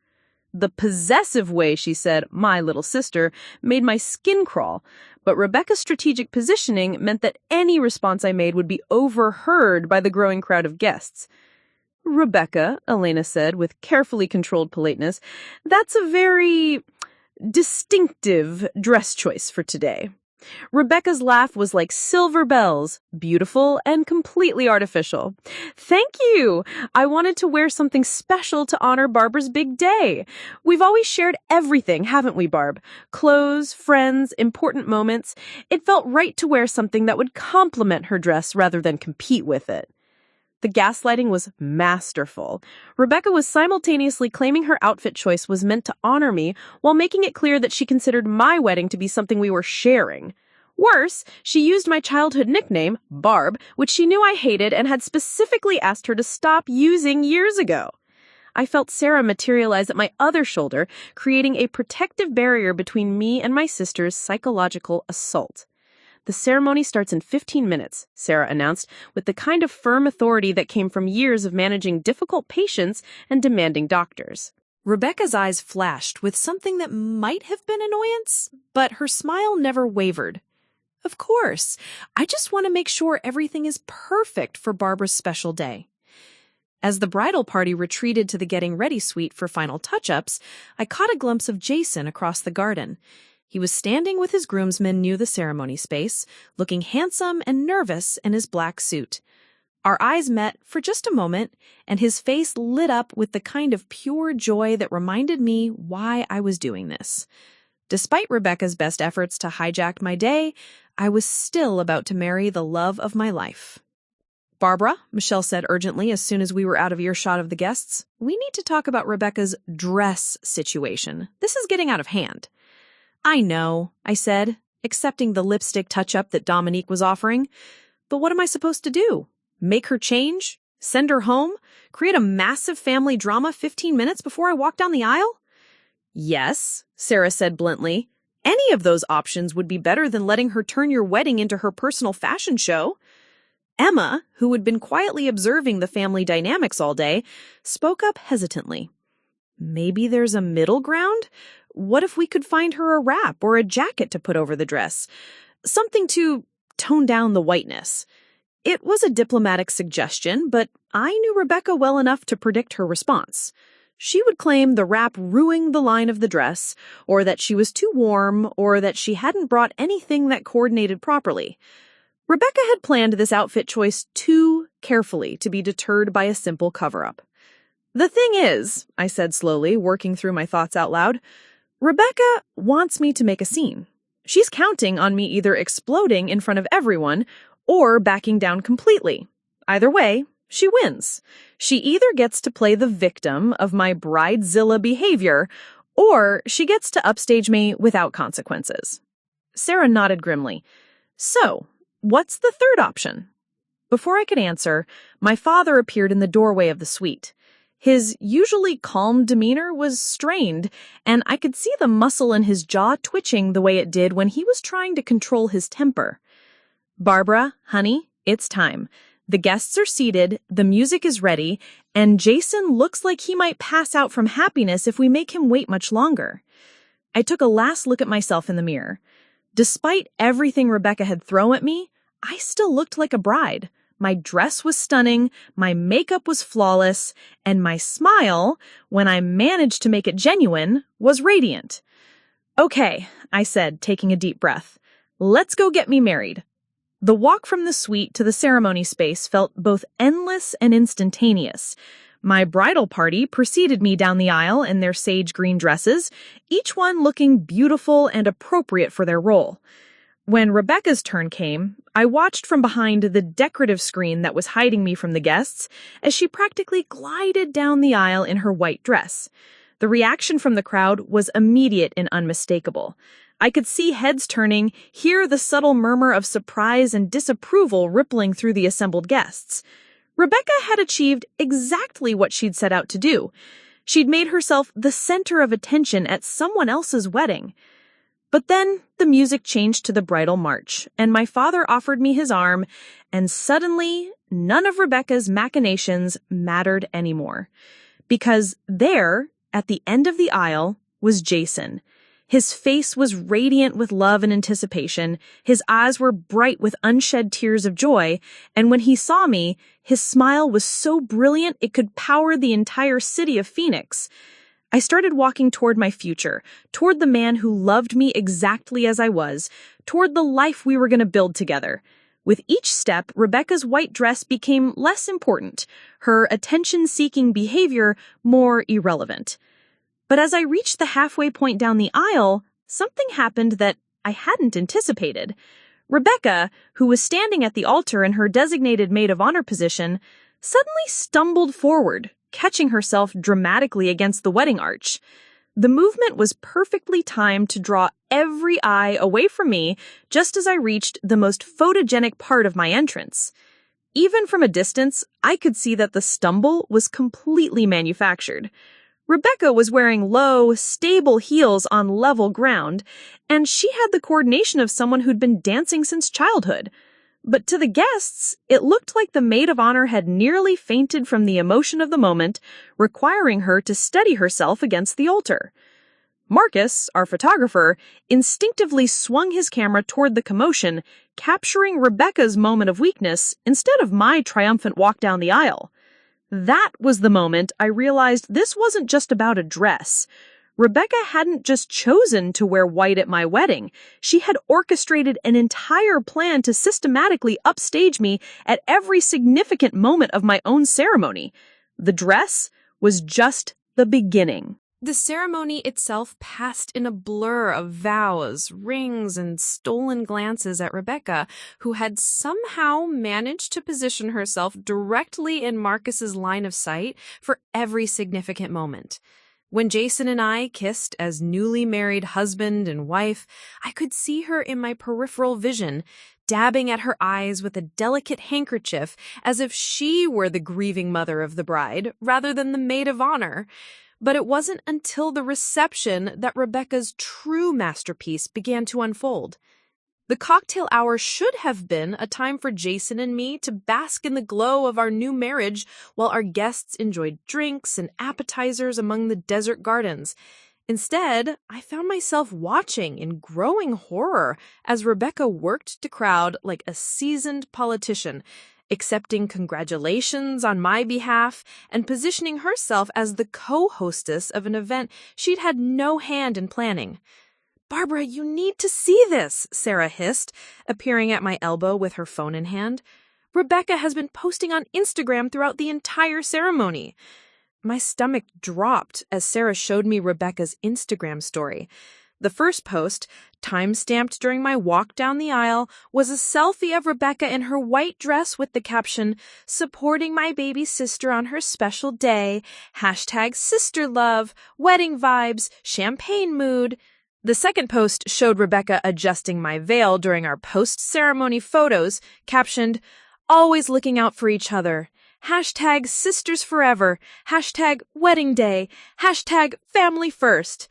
The possessive way she said, "my little sister," made my skin crawl, but Rebecca's strategic positioning meant that any response I made would be overheard by the growing crowd of guests. "Rebecca," Elena said with carefully controlled politeness, "that's a very distinctive dress choice for today." Rebecca's laugh was like silver bells, beautiful and completely artificial. "Thank you! I wanted to wear something special to honor Barbara's big day. We've always shared everything, haven't we, Barb? Clothes, friends, important moments. It felt right to wear something that would complement her dress rather than compete with it." The gaslighting was masterful. Rebecca was simultaneously claiming her outfit choice was meant to honor me while making it clear that she considered my wedding to be something we were sharing. Worse, she used my childhood nickname, Barb, which she knew I hated and had specifically asked her to stop using years ago. I felt Sarah materialize at my other shoulder, creating a protective barrier between me and my sister's psychological assault. "The ceremony starts in 15 minutes, Sarah announced, with the kind of firm authority that came from years of managing difficult patients and demanding doctors. Rebecca's eyes flashed with something that might have been annoyance, but her smile never wavered. Of course, I just want to make sure everything is perfect for Barbara's special day. As the bridal party retreated to the getting ready suite for final touch-ups, I caught a glimpse of Jason across the garden. He was standing with his groomsmen near the ceremony space, looking handsome and nervous in his black suit. Our eyes met for just a moment, and his face lit up with the kind of pure joy that reminded me why I was doing this. Despite Rebecca's best efforts to hijack my day, I was still about to marry the love of my life. "Barbara," Michelle said urgently as soon as we were out of earshot of the guests, "we need to talk about Rebecca's dress situation. This is getting out of hand." "I know," I said, accepting the lipstick touch-up that Dominique was offering. "But what am I supposed to do? Make her change? Send her home? Create a massive family drama 15 minutes before I walk down the aisle?" "Yes," Sarah said bluntly. "Any of those options would be better than letting her turn your wedding into her personal fashion show." Emma, who had been quietly observing the family dynamics all day, spoke up hesitantly. "Maybe there's a middle ground? What if we could find her a wrap or a jacket to put over the dress? Something to tone down the whiteness." It was a diplomatic suggestion, but I knew Rebecca well enough to predict her response. She would claim the wrap ruined the line of the dress, or that she was too warm, or that she hadn't brought anything that coordinated properly. Rebecca had planned this outfit choice too carefully to be deterred by a simple cover-up. "The thing is," I said slowly, working through my thoughts out loud, "Rebecca wants me to make a scene. She's counting on me either exploding in front of everyone or backing down completely. Either way, she wins. She either gets to play the victim of my bridezilla behavior, or she gets to upstage me without consequences." Sarah nodded grimly. "So, what's the third option?" Before I could answer, my father appeared in the doorway of the suite. His usually calm demeanor was strained, and I could see the muscle in his jaw twitching the way it did when he was trying to control his temper. "Barbara, honey, it's time. The guests are seated, the music is ready, and Jason looks like he might pass out from happiness if we make him wait much longer." I took a last look at myself in the mirror. Despite everything Rebecca had thrown at me, I still looked like a bride. My dress was stunning, my makeup was flawless, and my smile, when I managed to make it genuine, was radiant. "Okay," I said, taking a deep breath. "Let's go get me married." The walk from the suite to the ceremony space felt both endless and instantaneous. My bridal party preceded me down the aisle in their sage green dresses, each one looking beautiful and appropriate for their role. When Rebecca's turn came, I watched from behind the decorative screen that was hiding me from the guests as she practically glided down the aisle in her white dress. The reaction from the crowd was immediate and unmistakable. I could see heads turning, hear the subtle murmur of surprise and disapproval rippling through the assembled guests. Rebecca had achieved exactly what she'd set out to do. She'd made herself the center of attention at someone else's wedding. But then the music changed to the bridal march, and my father offered me his arm, and suddenly none of Rebecca's machinations mattered anymore. Because there, at the end of the aisle, was Jason. His face was radiant with love and anticipation, his eyes were bright with unshed tears of joy, and when he saw me, his smile was so brilliant it could power the entire city of Phoenix. I started walking toward my future, toward the man who loved me exactly as I was, toward the life we were going to build together. With each step, Rebecca's white dress became less important, her attention-seeking behavior more irrelevant. But as I reached the halfway point down the aisle, something happened that I hadn't anticipated. Rebecca, who was standing at the altar in her designated maid of honor position, suddenly stumbled forward, catching herself dramatically against the wedding arch. The movement was perfectly timed to draw every eye away from me just as I reached the most photogenic part of my entrance. Even from a distance, I could see that the stumble was completely manufactured. Rebecca was wearing low, stable heels on level ground, and she had the coordination of someone who'd been dancing since childhood. But to the guests, it looked like the maid of honor had nearly fainted from the emotion of the moment, requiring her to steady herself against the altar. Marcus, our photographer, instinctively swung his camera toward the commotion, capturing Rebecca's moment of weakness instead of my triumphant walk down the aisle. That was the moment I realized this wasn't just about a dress. Rebecca hadn't just chosen to wear white at my wedding. She had orchestrated an entire plan to systematically upstage me at every significant moment of my own ceremony. The dress was just the beginning. The ceremony itself passed in a blur of vows, rings, and stolen glances at Rebecca, who had somehow managed to position herself directly in Marcus's line of sight for every significant moment. When Jason and I kissed as newly married husband and wife, I could see her in my peripheral vision, dabbing at her eyes with a delicate handkerchief as if she were the grieving mother of the bride rather than the maid of honor. But it wasn't until the reception that Rebecca's true masterpiece began to unfold. The cocktail hour should have been a time for Jason and me to bask in the glow of our new marriage while our guests enjoyed drinks and appetizers among the desert gardens. Instead, I found myself watching in growing horror as Rebecca worked the crowd like a seasoned politician, accepting congratulations on my behalf and positioning herself as the co-hostess of an event she'd had no hand in planning. "Barbara, you need to see this," Sarah hissed, appearing at my elbow with her phone in hand. "Rebecca has been posting on Instagram throughout the entire ceremony." My stomach dropped as Sarah showed me Rebecca's Instagram story. The first post, time-stamped during my walk down the aisle, was a selfie of Rebecca in her white dress with the caption, "Supporting my baby sister on her special day, #sisterlove, wedding vibes, champagne mood." The second post showed Rebecca adjusting my veil during our post-ceremony photos, captioned, "Always looking out for each other, #sisters forever, #wedding day, #family first."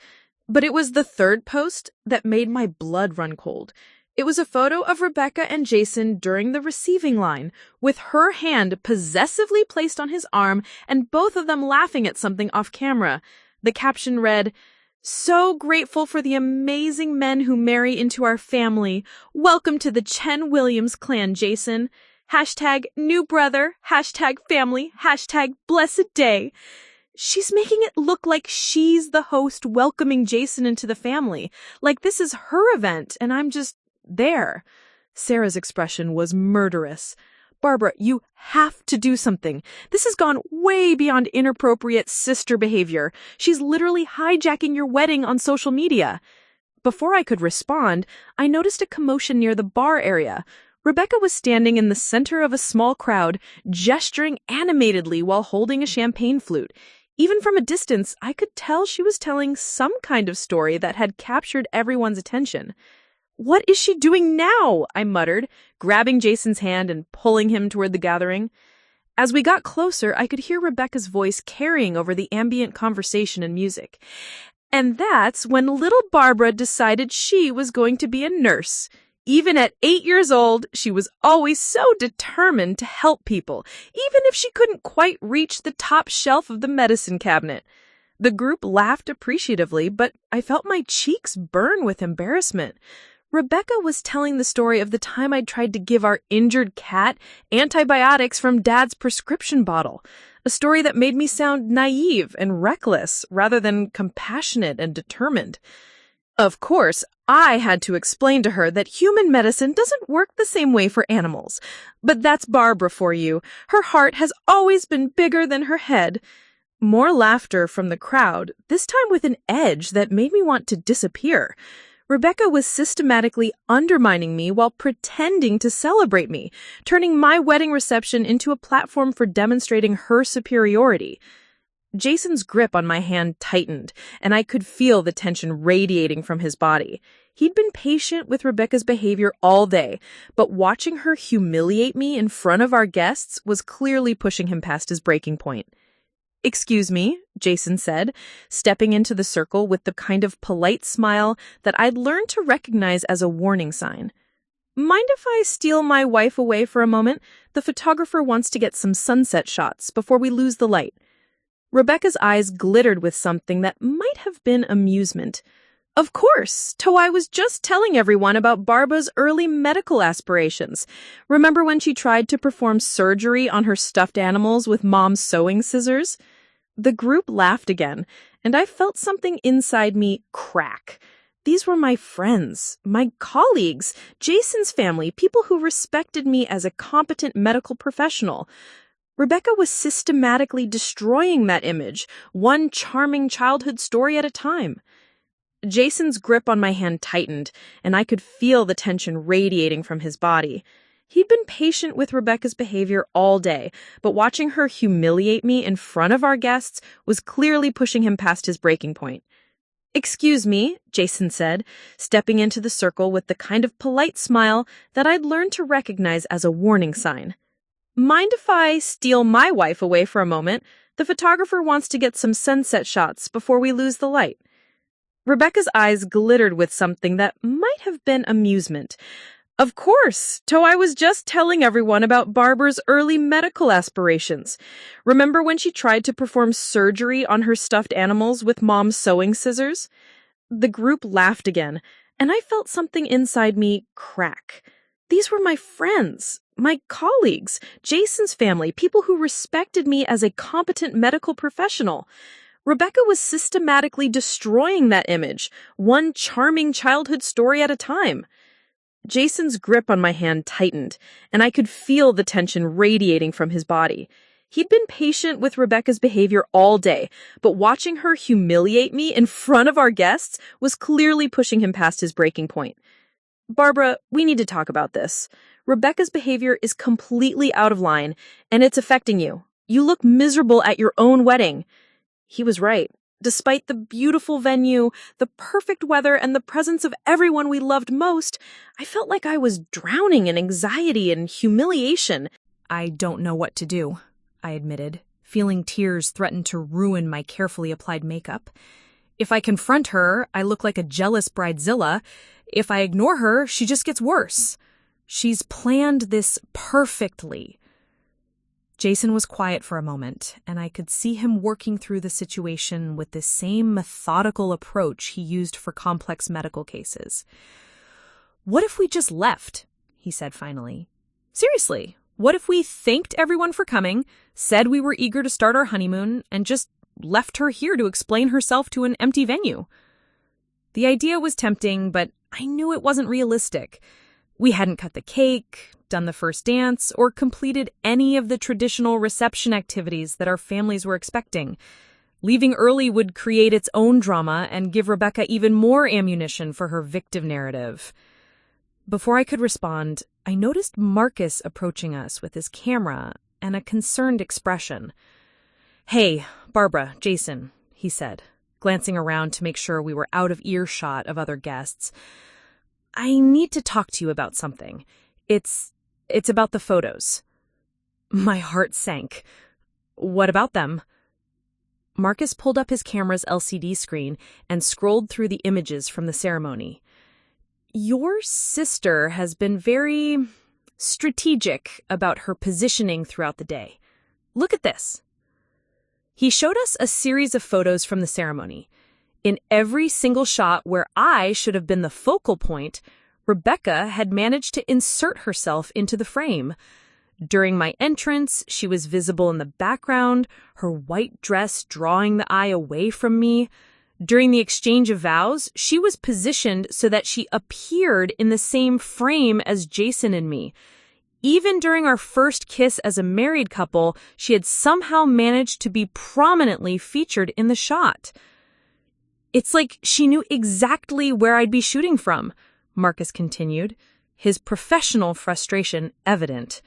But it was the third post that made my blood run cold. It was a photo of Rebecca and Jason during the receiving line, with her hand possessively placed on his arm and both of them laughing at something off camera. The caption read, "So grateful for the amazing men who marry into our family. Welcome to the Chen-Williams clan, Jason. #new brother, #family, #blessed day." She's making it look like she's the host welcoming Jason into the family, like this is her event and I'm just there. Sarah's expression was murderous. "Barbara, you have to do something. This has gone way beyond inappropriate sister behavior. She's literally hijacking your wedding on social media." Before I could respond, I noticed a commotion near the bar area. Rebecca was standing in the center of a small crowd, gesturing animatedly while holding a champagne flute. Even from a distance, I could tell she was telling some kind of story that had captured everyone's attention. "What is she doing now?" I muttered, grabbing Jason's hand and pulling him toward the gathering. As we got closer, I could hear Rebecca's voice carrying over the ambient conversation and music. "And that's when little Barbara decided she was going to be a nurse. Even at 8 years old, she was always so determined to help people, even if she couldn't quite reach the top shelf of the medicine cabinet." The group laughed appreciatively, but I felt my cheeks burn with embarrassment. Rebecca was telling the story of the time I'd tried to give our injured cat antibiotics from Dad's prescription bottle, a story that made me sound naive and reckless rather than compassionate and determined. Of course, I had to explain to her that human medicine doesn't work the same way for animals. But that's Barbara for you. Her heart has always been bigger than her head. More laughter from the crowd, this time with an edge that made me want to disappear. Rebecca was systematically undermining me while pretending to celebrate me, turning my wedding reception into a platform for demonstrating her superiority. Jason's grip on my hand tightened, and I could feel the tension radiating from his body. He'd been patient with Rebecca's behavior all day, but watching her humiliate me in front of our guests was clearly pushing him past his breaking point. "Excuse me," Jason said, stepping into the circle with the kind of polite smile that I'd learned to recognize as a warning sign. "Mind if I steal my wife away for a moment? The photographer wants to get some sunset shots before we lose the light." Rebecca's eyes glittered with something that might have been amusement. "Of course, I was just telling everyone about Barbara's early medical aspirations. Remember when she tried to perform surgery on her stuffed animals with Mom's sewing scissors?" The group laughed again, and I felt something inside me crack. These were my friends, my colleagues, Jason's family, people who respected me as a competent medical professional. Rebecca was systematically destroying that image, one charming childhood story at a time. Jason's grip on my hand tightened, and I could feel the tension radiating from his body. He'd been patient with Rebecca's behavior all day, but watching her humiliate me in front of our guests was clearly pushing him past his breaking point. "Excuse me," Jason said, stepping into the circle with the kind of polite smile that I'd learned to recognize as a warning sign. "Mind if I steal my wife away for a moment? The photographer wants to get some sunset shots before we lose the light." Rebecca's eyes glittered with something that might have been amusement. "Of course, I was just telling everyone about Barbara's early medical aspirations. Remember when she tried to perform surgery on her stuffed animals with Mom's sewing scissors?" The group laughed again, and I felt something inside me crack. These were my friends, my colleagues, Jason's family, people who respected me as a competent medical professional. Rebecca was systematically destroying that image, one charming childhood story at a time. Jason's grip on my hand tightened, and I could feel the tension radiating from his body. He'd been patient with Rebecca's behavior all day, but watching her humiliate me in front of our guests was clearly pushing him past his breaking point. "Barbara, we need to talk about this. Rebecca's behavior is completely out of line, and it's affecting you. You look miserable at your own wedding." He was right. Despite the beautiful venue, the perfect weather, and the presence of everyone we loved most, I felt like I was drowning in anxiety and humiliation. "I don't know what to do," I admitted, feeling tears threaten to ruin my carefully applied makeup. "If I confront her, I look like a jealous bridezilla. If I ignore her, she just gets worse. She's planned this perfectly." Jason was quiet for a moment, and I could see him working through the situation with the same methodical approach he used for complex medical cases. "What if we just left?" he said finally. "Seriously, what if we thanked everyone for coming, said we were eager to start our honeymoon, and just left her here to explain herself to an empty venue?" The idea was tempting, but I knew it wasn't realistic. We hadn't cut the cake, done the first dance, or completed any of the traditional reception activities that our families were expecting. Leaving early would create its own drama and give Rebecca even more ammunition for her victim narrative. Before I could respond, I noticed Marcus approaching us with his camera and a concerned expression. "Hey, Barbara, Jason," he said, glancing around to make sure we were out of earshot of other guests. "I need to talk to you about something. It's about the photos." My heart sank. "What about them?" Marcus pulled up his camera's LCD screen and scrolled through the images from the ceremony. "Your sister has been very strategic about her positioning throughout the day. Look at this." He showed us a series of photos from the ceremony. In every single shot where I should have been the focal point, Rebecca had managed to insert herself into the frame. During my entrance, she was visible in the background, her white dress drawing the eye away from me. During the exchange of vows, she was positioned so that she appeared in the same frame as Jason and me. Even during our first kiss as a married couple, she had somehow managed to be prominently featured in the shot. "It's like she knew exactly where I'd be shooting from," Marcus continued, his professional frustration evident.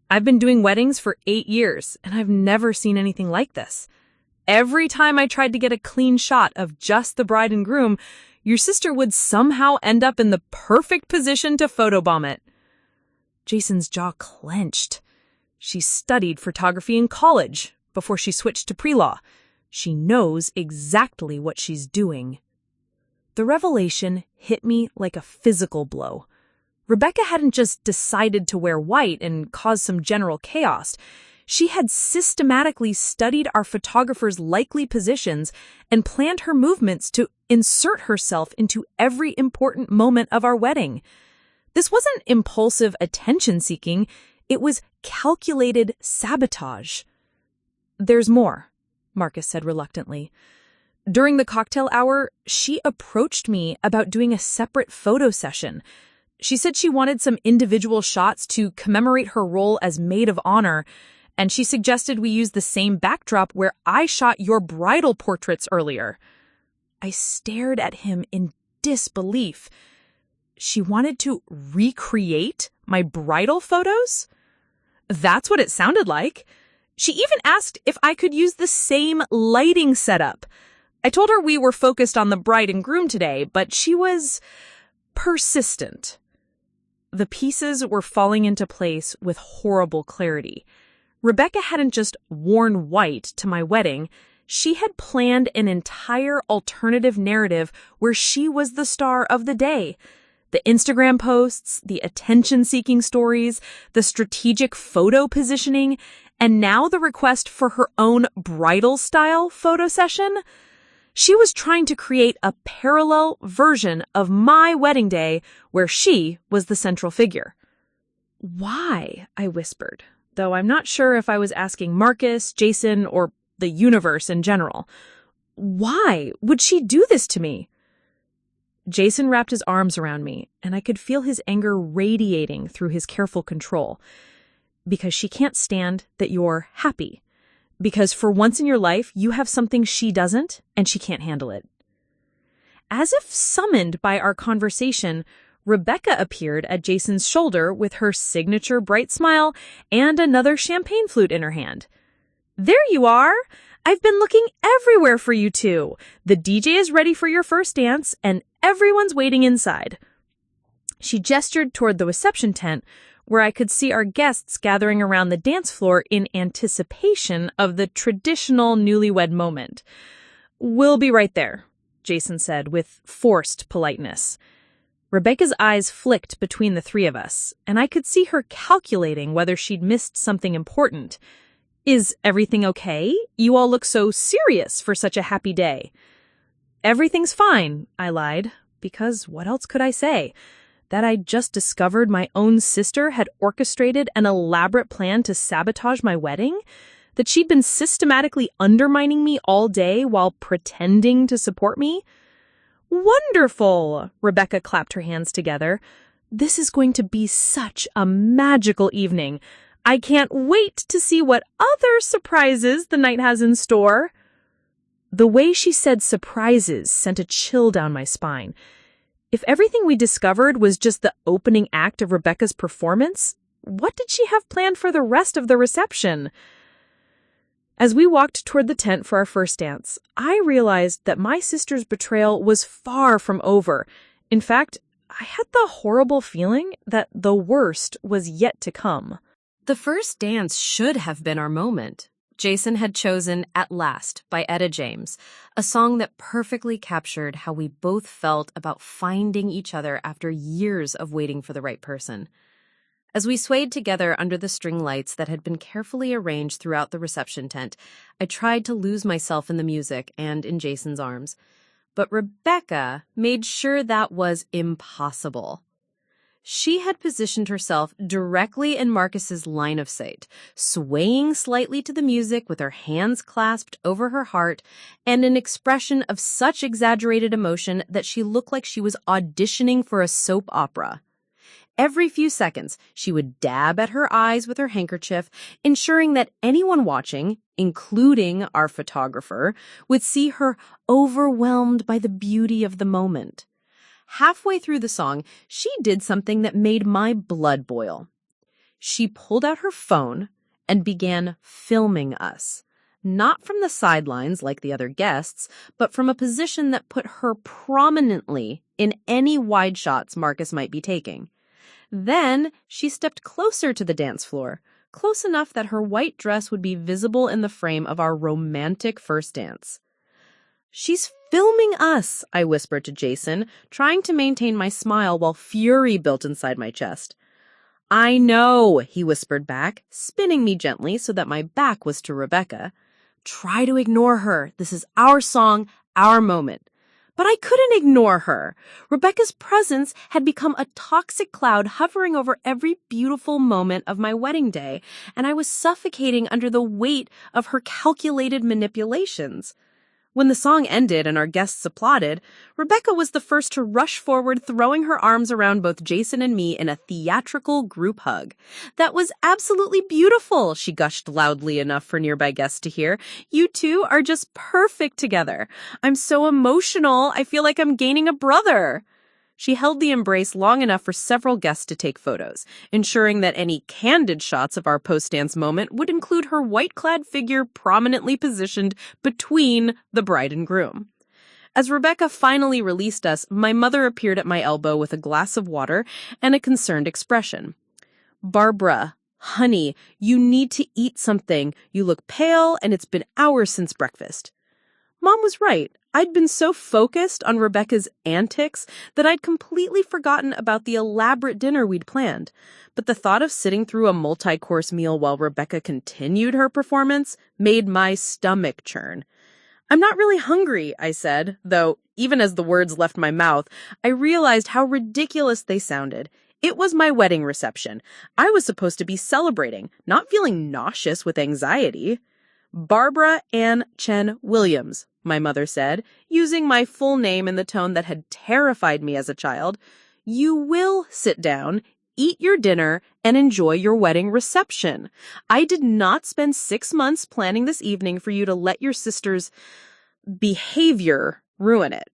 "I've been doing weddings for 8 years, and I've never seen anything like this. Every time I tried to get a clean shot of just the bride and groom, your sister would somehow end up in the perfect position to photobomb it. Jason's jaw clenched. She studied photography in college before she switched to pre-law. She knows exactly what she's doing. The revelation hit me like a physical blow. Rebecca hadn't just decided to wear white and cause some general chaos. She had systematically studied our photographer's likely positions and planned her movements to insert herself into every important moment of our wedding. This wasn't impulsive attention-seeking. It was calculated sabotage. "There's more," Marcus said reluctantly. During the cocktail hour, she approached me about doing a separate photo session. She said she wanted some individual shots to commemorate her role as maid of honor, and she suggested we use the same backdrop where I shot your bridal portraits earlier. I stared at him in disbelief. She wanted to recreate my bridal photos? That's what it sounded like. She even asked if I could use the same lighting setup. I told her we were focused on the bride and groom today, but she was persistent. The pieces were falling into place with horrible clarity. Rebecca hadn't just worn white to my wedding. She had planned an entire alternative narrative where she was the star of the day. The Instagram posts, the attention-seeking stories, the strategic photo positioning, and now the request for her own bridal-style photo session. She was trying to create a parallel version of my wedding day where she was the central figure. "Why?" I whispered, though I'm not sure if I was asking Marcus, Jason, or the universe in general. Why would she do this to me? Jason wrapped his arms around me, and I could feel his anger radiating through his careful control. Because she can't stand that you're happy. Because for once in your life, you have something she doesn't, and she can't handle it. As if summoned by our conversation, Rebecca appeared at Jason's shoulder with her signature bright smile and another champagne flute in her hand. "There you are! I've been looking everywhere for you two. The DJ is ready for your first dance, and everyone's waiting inside." She gestured toward the reception tent, where I could see our guests gathering around the dance floor in anticipation of the traditional newlywed moment. "We'll be right there," Jason said with forced politeness. Rebecca's eyes flicked between the three of us, and I could see her calculating whether she'd missed something important. "Is everything okay? You all look so serious for such a happy day." "Everything's fine," I lied, because what else could I say? That I'd just discovered my own sister had orchestrated an elaborate plan to sabotage my wedding? That she'd been systematically undermining me all day while pretending to support me? "Wonderful!" Rebecca clapped her hands together. "This is going to be such a magical evening. I can't wait to see what other surprises the night has in store." The way she said surprises sent a chill down my spine. If everything we discovered was just the opening act of Rebecca's performance, what did she have planned for the rest of the reception? As we walked toward the tent for our first dance, I realized that my sister's betrayal was far from over. In fact, I had the horrible feeling that the worst was yet to come. The first dance should have been our moment. Jason had chosen At Last by Etta James, a song that perfectly captured how we both felt about finding each other after years of waiting for the right person. As we swayed together under the string lights that had been carefully arranged throughout the reception tent, I tried to lose myself in the music and in Jason's arms. But Rebecca made sure that was impossible. She had positioned herself directly in Marcus's line of sight, swaying slightly to the music with her hands clasped over her heart and an expression of such exaggerated emotion that she looked like she was auditioning for a soap opera. Every few seconds, she would dab at her eyes with her handkerchief, ensuring that anyone watching, including our photographer, would see her overwhelmed by the beauty of the moment. Halfway through the song, she did something that made my blood boil. She pulled out her phone and began filming us. Not from the sidelines like the other guests, but from a position that put her prominently in any wide shots Marcus might be taking. Then she stepped closer to the dance floor, close enough that her white dress would be visible in the frame of our romantic first dance. "She's filming us," I whispered to Jason, trying to maintain my smile while fury built inside my chest. "I know," he whispered back, spinning me gently so that my back was to Rebecca. "Try to ignore her. This is our song, our moment." But I couldn't ignore her. Rebecca's presence had become a toxic cloud hovering over every beautiful moment of my wedding day, and I was suffocating under the weight of her calculated manipulations. When the song ended and our guests applauded, Rebecca was the first to rush forward, throwing her arms around both Jason and me in a theatrical group hug. "That was absolutely beautiful," she gushed loudly enough for nearby guests to hear. "You two are just perfect together. I'm so emotional, I feel like I'm gaining a brother." She held the embrace long enough for several guests to take photos, ensuring that any candid shots of our post-dance moment would include her white-clad figure prominently positioned between the bride and groom. As Rebecca finally released us, my mother appeared at my elbow with a glass of water and a concerned expression. "Barbara, honey, you need to eat something. You look pale, and it's been hours since breakfast." Mom was right. I'd been so focused on Rebecca's antics that I'd completely forgotten about the elaborate dinner we'd planned. But the thought of sitting through a multi-course meal while Rebecca continued her performance made my stomach churn. "I'm not really hungry," I said, though even as the words left my mouth, I realized how ridiculous they sounded. It was my wedding reception. I was supposed to be celebrating, not feeling nauseous with anxiety. "Barbara Chen-Williams," my mother said, using my full name in the tone that had terrified me as a child. "You will sit down, eat your dinner, and enjoy your wedding reception. I did not spend 6 months planning this evening for you to let your sister's behavior ruin it."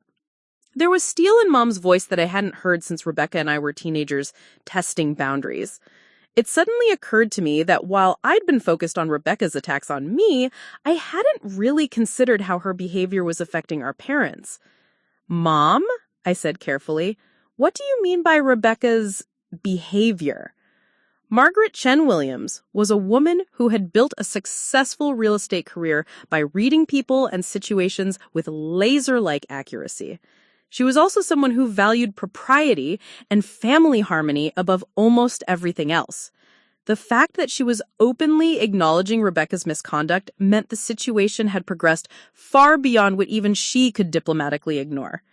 There was steel in Mom's voice that I hadn't heard since Rebecca and I were teenagers testing boundaries. It suddenly occurred to me that while I'd been focused on Rebecca's attacks on me, I hadn't really considered how her behavior was affecting our parents. "Mom," I said carefully, "what do you mean by Rebecca's behavior?" Margaret Chen-Williams was a woman who had built a successful real estate career by reading people and situations with laser-like accuracy. She was also someone who valued propriety and family harmony above almost everything else. The fact that she was openly acknowledging Rebecca's misconduct meant the situation had progressed far beyond what even she could diplomatically ignore.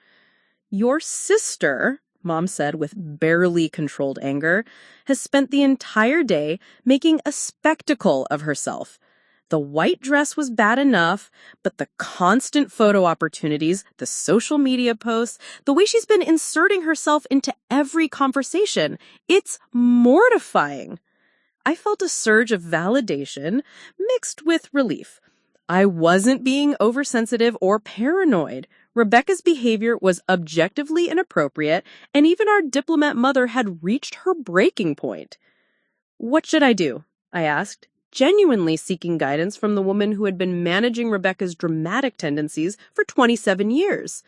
"Your sister," Mom said with barely controlled anger, "has spent the entire day making a spectacle of herself. The white dress was bad enough, but the constant photo opportunities, the social media posts, the way she's been inserting herself into every conversation, it's mortifying." I felt a surge of validation mixed with relief. I wasn't being oversensitive or paranoid. Rebecca's behavior was objectively inappropriate, and even our diplomat mother had reached her breaking point. "What should I do?" I asked, genuinely seeking guidance from the woman who had been managing Rebecca's dramatic tendencies for 27 years.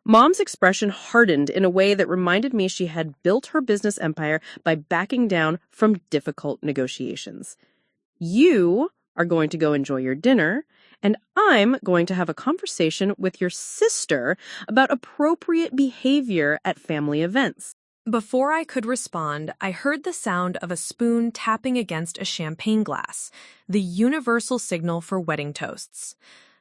Mom's expression hardened in a way that reminded me she had built her business empire by backing down from difficult negotiations. "You are going to go enjoy your dinner, and I'm going to have a conversation with your sister about appropriate behavior at family events." Before I could respond, I heard the sound of a spoon tapping against a champagne glass, the universal signal for wedding toasts.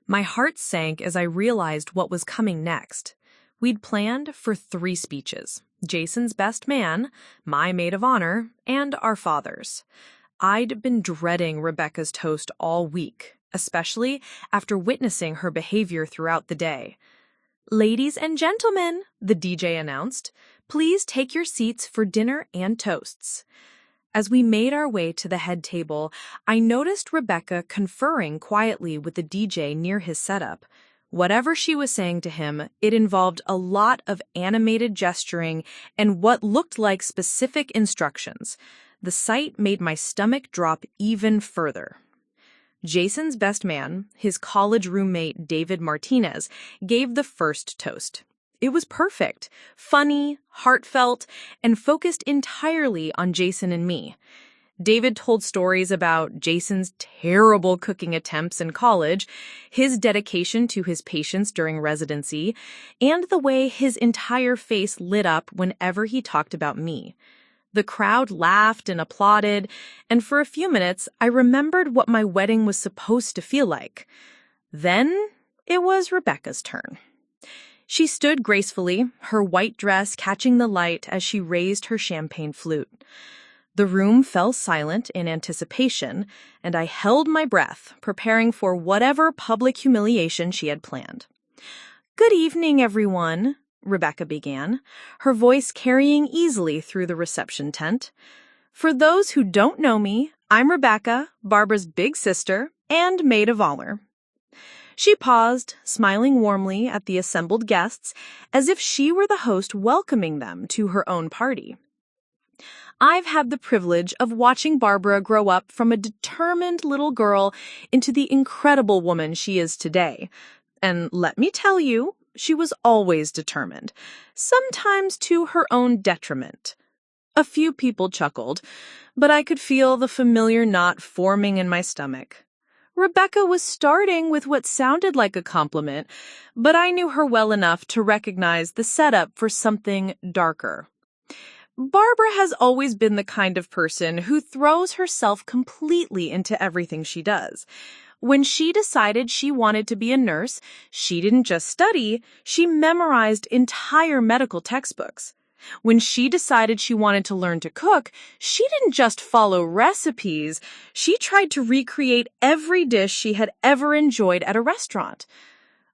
My heart sank as I realized what was coming next. We'd planned for 3 speeches: Jason's best man, my maid of honor, and our father's. I'd been dreading Rebecca's toast all week, especially after witnessing her behavior throughout the day. "Ladies and gentlemen," the DJ announced, "please take your seats for dinner and toasts." As we made our way to the head table, I noticed Rebecca conferring quietly with the DJ near his setup. Whatever she was saying to him, it involved a lot of animated gesturing and what looked like specific instructions. The sight made my stomach drop even further. Jason's best man, his college roommate David Martinez, gave the first toast. It was perfect, funny, heartfelt, and focused entirely on Jason and me. David told stories about Jason's terrible cooking attempts in college, his dedication to his patients during residency, and the way his entire face lit up whenever he talked about me. The crowd laughed and applauded, and for a few minutes, I remembered what my wedding was supposed to feel like. Then it was Rebecca's turn. She stood gracefully, her white dress catching the light as she raised her champagne flute. The room fell silent in anticipation, and I held my breath, preparing for whatever public humiliation she had planned. "Good evening, everyone," Rebecca began, her voice carrying easily through the reception tent. "For those who don't know me, I'm Rebecca, Barbara's big sister and maid of honor." She paused, smiling warmly at the assembled guests, as if she were the host welcoming them to her own party. I've had the privilege of watching Barbara grow up from a determined little girl into the incredible woman she is today. And let me tell you, she was always determined, sometimes to her own detriment. A few people chuckled, but I could feel the familiar knot forming in my stomach. Rebecca was starting with what sounded like a compliment, but I knew her well enough to recognize the setup for something darker. Barbara has always been the kind of person who throws herself completely into everything she does. When she decided she wanted to be a nurse, she didn't just study, she memorized entire medical textbooks. When she decided she wanted to learn to cook, she didn't just follow recipes, she tried to recreate every dish she had ever enjoyed at a restaurant.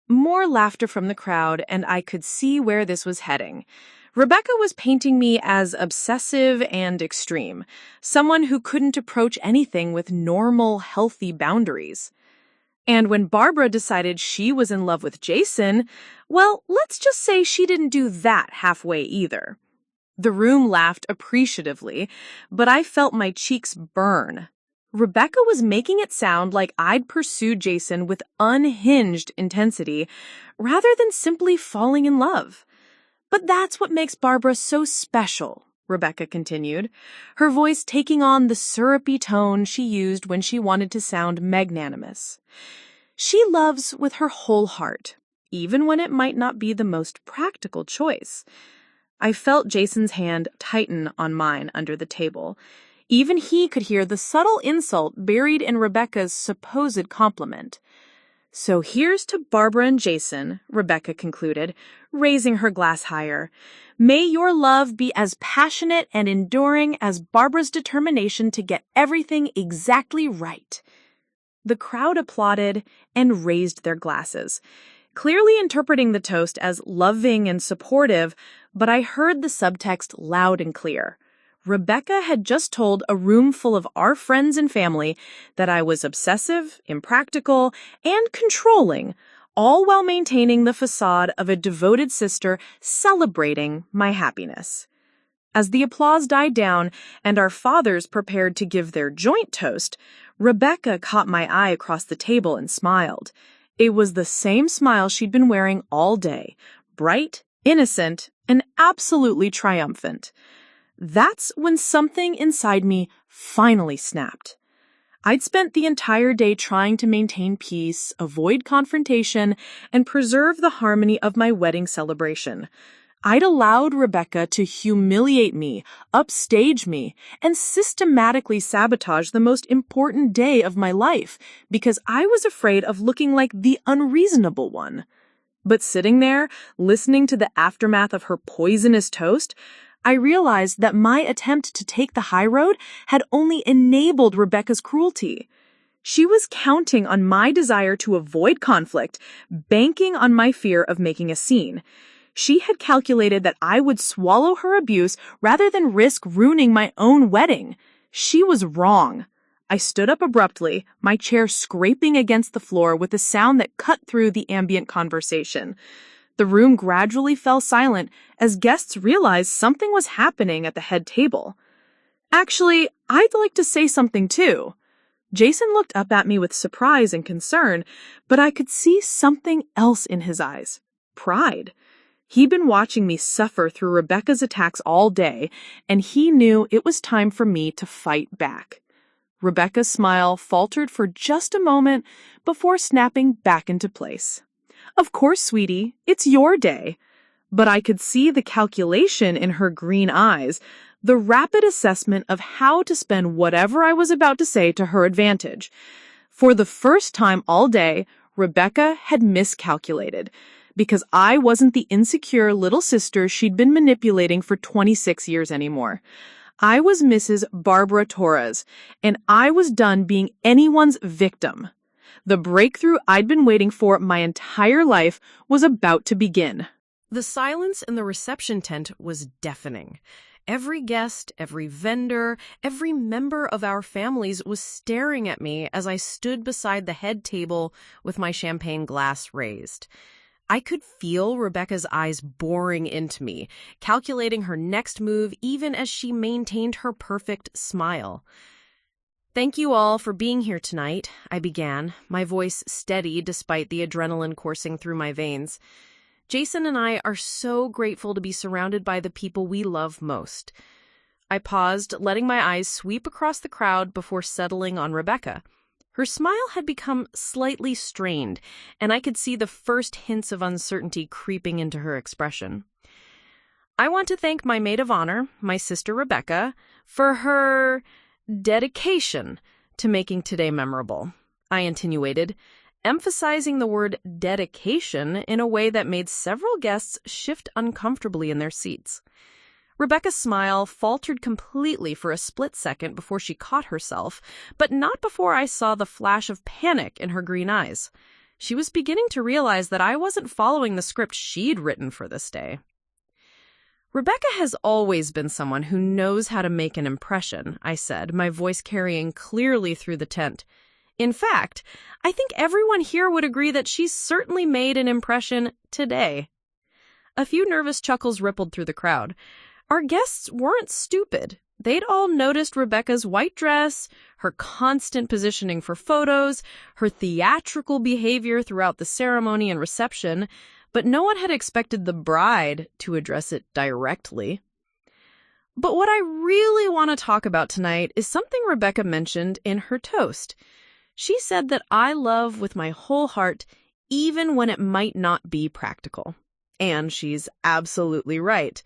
More laughter from the crowd, and I could see where this was heading. Rebecca was painting me as obsessive and extreme, someone who couldn't approach anything with normal, healthy boundaries. And when Barbara decided she was in love with Jason, well, let's just say she didn't do that halfway either. The room laughed appreciatively, but I felt my cheeks burn. Rebecca was making it sound like I'd pursued Jason with unhinged intensity, rather than simply falling in love. "But that's what makes Barbara so special," Rebecca continued, her voice taking on the syrupy tone she used when she wanted to sound magnanimous. "She loves with her whole heart, even when it might not be the most practical choice." I felt Jason's hand tighten on mine under the table. Even he could hear the subtle insult buried in Rebecca's supposed compliment. "So here's to Barbara and Jason," Rebecca concluded, raising her glass higher. "May your love be as passionate and enduring as Barbara's determination to get everything exactly right." The crowd applauded and raised their glasses, clearly interpreting the toast as loving and supportive, but I heard the subtext loud and clear. Rebecca had just told a room full of our friends and family that I was obsessive, impractical, and controlling, all while maintaining the facade of a devoted sister celebrating my happiness. As the applause died down and our fathers prepared to give their joint toast, Rebecca caught my eye across the table and smiled. It was the same smile she'd been wearing all day, bright, innocent, and absolutely triumphant. That's when something inside me finally snapped. I'd spent the entire day trying to maintain peace, avoid confrontation, and preserve the harmony of my wedding celebration. I'd allowed Rebecca to humiliate me, upstage me, and systematically sabotage the most important day of my life because I was afraid of looking like the unreasonable one. But sitting there, listening to the aftermath of her poisonous toast, I realized that my attempt to take the high road had only enabled Rebecca's cruelty. She was counting on my desire to avoid conflict, banking on my fear of making a scene. She had calculated that I would swallow her abuse rather than risk ruining my own wedding. She was wrong. I stood up abruptly, my chair scraping against the floor with a sound that cut through the ambient conversation. The room gradually fell silent as guests realized something was happening at the head table. "Actually, I'd like to say something too." Jason looked up at me with surprise and concern, but I could see something else in his eyes. Pride. He'd been watching me suffer through Rebecca's attacks all day, and he knew it was time for me to fight back. Rebecca's smile faltered for just a moment before snapping back into place. Of course, sweetie, it's your day. But I could see the calculation in her green eyes, the rapid assessment of how to spend whatever I was about to say to her advantage. For the first time all day, Rebecca had miscalculated, because I wasn't the insecure little sister she'd been manipulating for 26 years anymore. I was Mrs. Barbara Torres, and I was done being anyone's victim. The breakthrough I'd been waiting for my entire life was about to begin. The silence in the reception tent was deafening. Every guest, every vendor, every member of our families was staring at me as I stood beside the head table with my champagne glass raised. I could feel Rebecca's eyes boring into me, calculating her next move even as she maintained her perfect smile. "Thank you all for being here tonight," I began, my voice steady despite the adrenaline coursing through my veins. "Jason and I are so grateful to be surrounded by the people we love most." I paused, letting my eyes sweep across the crowd before settling on Rebecca. Her smile had become slightly strained, and I could see the first hints of uncertainty creeping into her expression. "I want to thank my maid of honor, my sister Rebecca, for her dedication to making today memorable," I insinuated, emphasizing the word dedication in a way that made several guests shift uncomfortably in their seats. Rebecca's smile faltered completely for a split second before she caught herself, but not before I saw the flash of panic in her green eyes. She was beginning to realize that I wasn't following the script she'd written for this day. "Rebecca has always been someone who knows how to make an impression," I said, my voice carrying clearly through the tent. "In fact, I think everyone here would agree that she's certainly made an impression today." A few nervous chuckles rippled through the crowd. Our guests weren't stupid. They'd all noticed Rebecca's white dress, her constant positioning for photos, her theatrical behavior throughout the ceremony and reception, but no one had expected the bride to address it directly. But what I really want to talk about tonight is something Rebecca mentioned in her toast. She said that I love with my whole heart, even when it might not be practical. And she's absolutely right.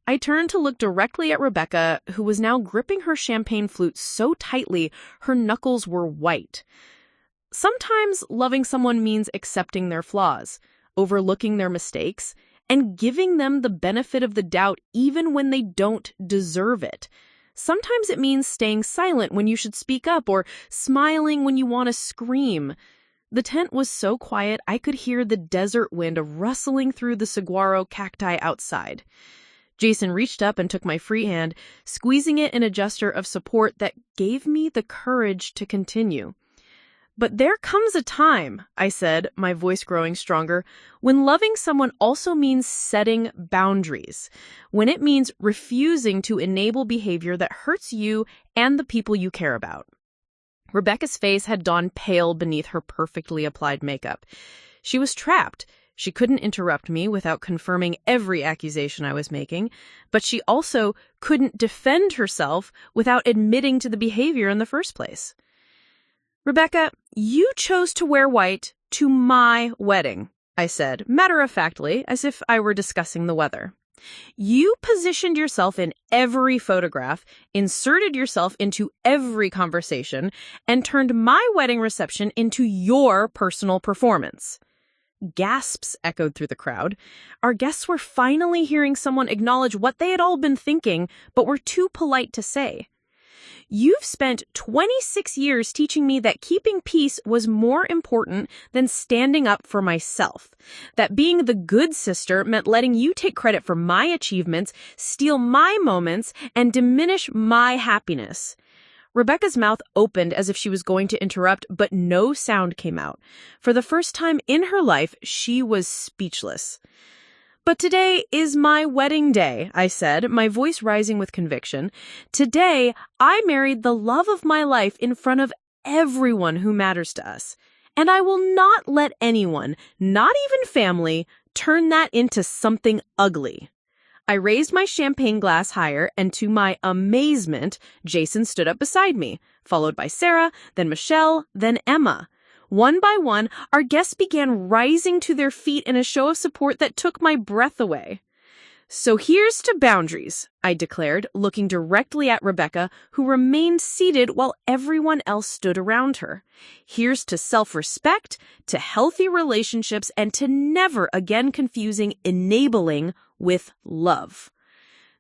I turned to look directly at Rebecca, who was now gripping her champagne flute so tightly her knuckles were white. Sometimes loving someone means accepting their flaws, overlooking their mistakes, and giving them the benefit of the doubt even when they don't deserve it. Sometimes it means staying silent when you should speak up or smiling when you want to scream. The tent was so quiet I could hear the desert wind rustling through the saguaro cacti outside. Jason reached up and took my free hand, squeezing it in a gesture of support that gave me the courage to continue. "But there comes a time," I said, my voice growing stronger, "when loving someone also means setting boundaries, when it means refusing to enable behavior that hurts you and the people you care about." Rebecca's face had gone pale beneath her perfectly applied makeup. She was trapped. She couldn't interrupt me without confirming every accusation I was making, but she also couldn't defend herself without admitting to the behavior in the first place. "Rebecca, you chose to wear white to my wedding," I said, matter-of-factly, as if I were discussing the weather. "You positioned yourself in every photograph, inserted yourself into every conversation, and turned my wedding reception into your personal performance." Gasps echoed through the crowd. Our guests were finally hearing someone acknowledge what they had all been thinking, but were too polite to say. "You've spent 26 years teaching me that keeping peace was more important than standing up for myself. That being the good sister meant letting you take credit for my achievements, steal my moments, and diminish my happiness." Rebecca's mouth opened as if she was going to interrupt, but no sound came out. For the first time in her life, she was speechless. "But today is my wedding day," I said, my voice rising with conviction. "Today, I married the love of my life in front of everyone who matters to us. And I will not let anyone, not even family, turn that into something ugly. I raised my champagne glass higher, and to my amazement, Jason stood up beside me, followed by Sarah, then Michelle, then Emma. One by one, our guests began rising to their feet in a show of support that took my breath away. So here's to boundaries, I declared, looking directly at Rebecca, who remained seated while everyone else stood around her. Here's to self-respect, to healthy relationships, and to never again confusing enabling with love.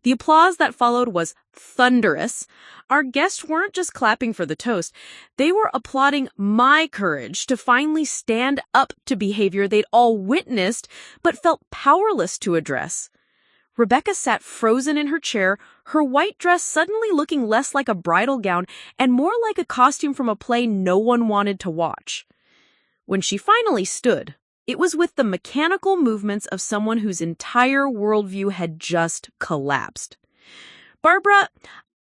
The applause that followed was thunderous. Our guests weren't just clapping for the toast. They were applauding my courage to finally stand up to behavior they'd all witnessed but felt powerless to address. Rebecca sat frozen in her chair, her white dress suddenly looking less like a bridal gown and more like a costume from a play no one wanted to watch. When she finally stood, it was with the mechanical movements of someone whose entire worldview had just collapsed. "Barbara,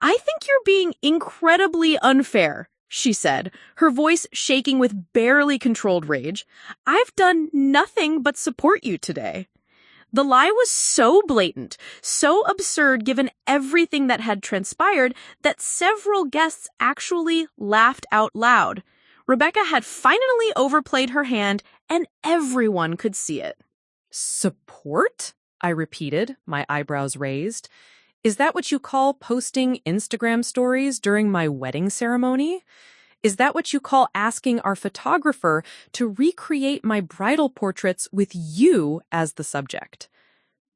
I think you're being incredibly unfair," she said, her voice shaking with barely controlled rage. "I've done nothing but support you today." The lie was so blatant, so absurd given everything that had transpired, that several guests actually laughed out loud. Rebecca had finally overplayed her hand, and everyone could see it. Support? I repeated, my eyebrows raised. Is that what you call posting Instagram stories during my wedding ceremony? Is that what you call asking our photographer to recreate my bridal portraits with you as the subject?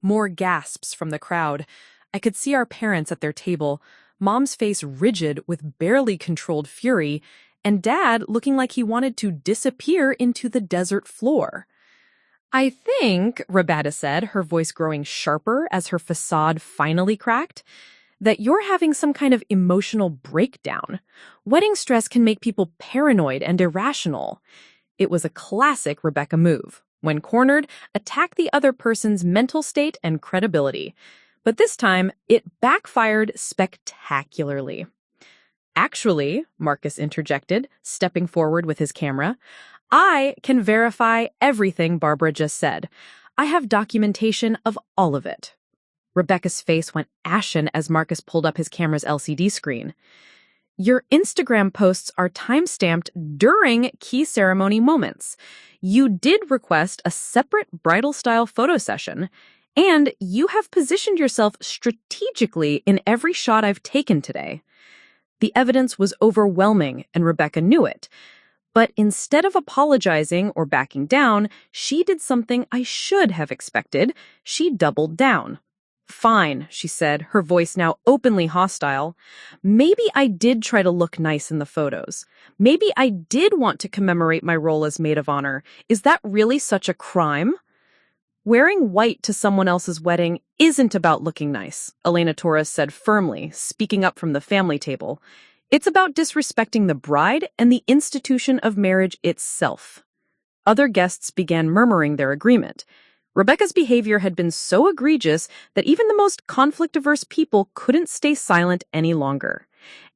More gasps from the crowd. I could see our parents at their table, Mom's face rigid with barely controlled fury, and Dad looking like he wanted to disappear into the desert floor. "I think," Rebecca said, her voice growing sharper as her facade finally cracked, "that you're having some kind of emotional breakdown. Wedding stress can make people paranoid and irrational." It was a classic Rebecca move. When cornered, attack the other person's mental state and credibility. But this time, it backfired spectacularly. "Actually," Marcus interjected, stepping forward with his camera, "I can verify everything Barbara just said. I have documentation of all of it." Rebecca's face went ashen as Marcus pulled up his camera's LCD screen. "Your Instagram posts are time-stamped during key ceremony moments. You did request a separate bridal-style photo session, and you have positioned yourself strategically in every shot I've taken today." The evidence was overwhelming, and Rebecca knew it. But instead of apologizing or backing down, she did something I should have expected. She doubled down. "Fine," she said, her voice now openly hostile. "Maybe I did try to look nice in the photos. Maybe I did want to commemorate my role as maid of honor. Is that really such a crime?" "Wearing white to someone else's wedding isn't about looking nice," Elena Torres said firmly, speaking up from the family table. "It's about disrespecting the bride and the institution of marriage itself." Other guests began murmuring their agreement. Rebecca's behavior had been so egregious that even the most conflict-averse people couldn't stay silent any longer.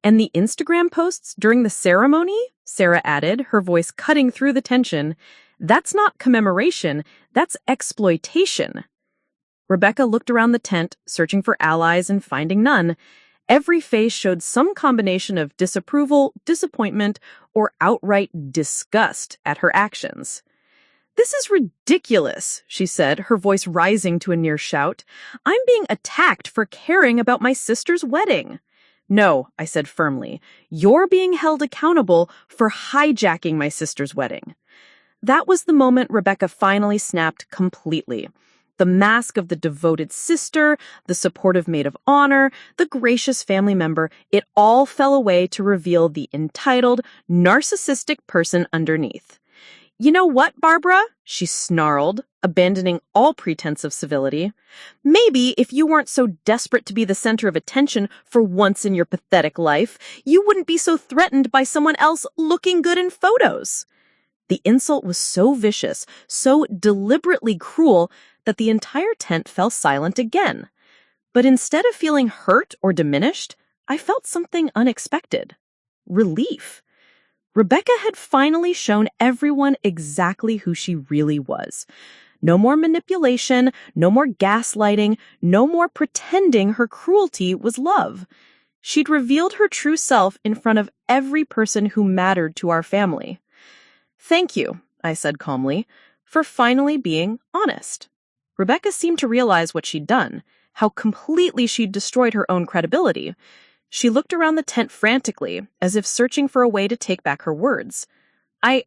"And the Instagram posts during the ceremony?" Sarah added, her voice cutting through the tension. "That's not commemoration, that's exploitation." Rebecca looked around the tent, searching for allies and finding none. Every face showed some combination of disapproval, disappointment, or outright disgust at her actions. "This is ridiculous," she said, her voice rising to a near shout. "I'm being attacked for caring about my sister's wedding." "No," I said firmly, "you're being held accountable for hijacking my sister's wedding." That was the moment Rebecca finally snapped completely. The mask of the devoted sister, the supportive maid of honor, the gracious family member, it all fell away to reveal the entitled, narcissistic person underneath. "You know what, Barbara?" she snarled, abandoning all pretense of civility. "Maybe if you weren't so desperate to be the center of attention for once in your pathetic life, you wouldn't be so threatened by someone else looking good in photos." The insult was so vicious, so deliberately cruel, that the entire tent fell silent again. But instead of feeling hurt or diminished, I felt something unexpected. Relief. Rebecca had finally shown everyone exactly who she really was. No more manipulation, no more gaslighting, no more pretending her cruelty was love. She'd revealed her true self in front of every person who mattered to our family. "Thank you," I said calmly, "for finally being honest." Rebecca seemed to realize what she'd done, how completely she'd destroyed her own credibility. She looked around the tent frantically, as if searching for a way to take back her words. I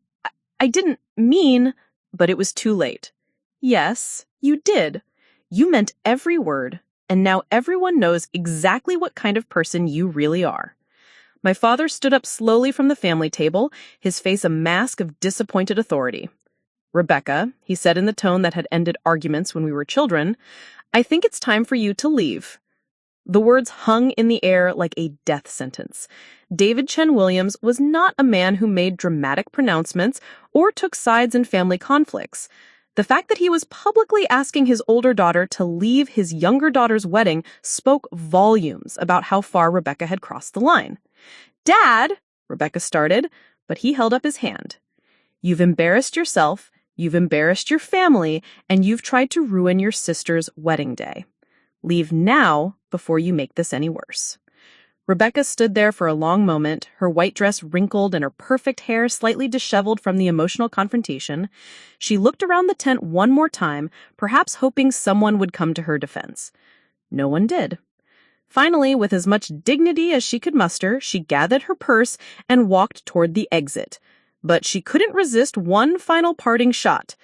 didn't mean," but it was too late. "Yes, you did. You meant every word, and now everyone knows exactly what kind of person you really are." My father stood up slowly from the family table, his face a mask of disappointed authority. "Rebecca," he said in the tone that had ended arguments when we were children, "I think it's time for you to leave." The words hung in the air like a death sentence. David Chen-Williams was not a man who made dramatic pronouncements or took sides in family conflicts. The fact that he was publicly asking his older daughter to leave his younger daughter's wedding spoke volumes about how far Rebecca had crossed the line. "Dad," Rebecca started, but he held up his hand. "You've embarrassed yourself, you've embarrassed your family, and you've tried to ruin your sister's wedding day. Leave now before you make this any worse." Rebecca stood there for a long moment, her white dress wrinkled and her perfect hair slightly disheveled from the emotional confrontation. She looked around the tent one more time, perhaps hoping someone would come to her defense. No one did. Finally, with as much dignity as she could muster, she gathered her purse and walked toward the exit. But she couldn't resist one final parting shot.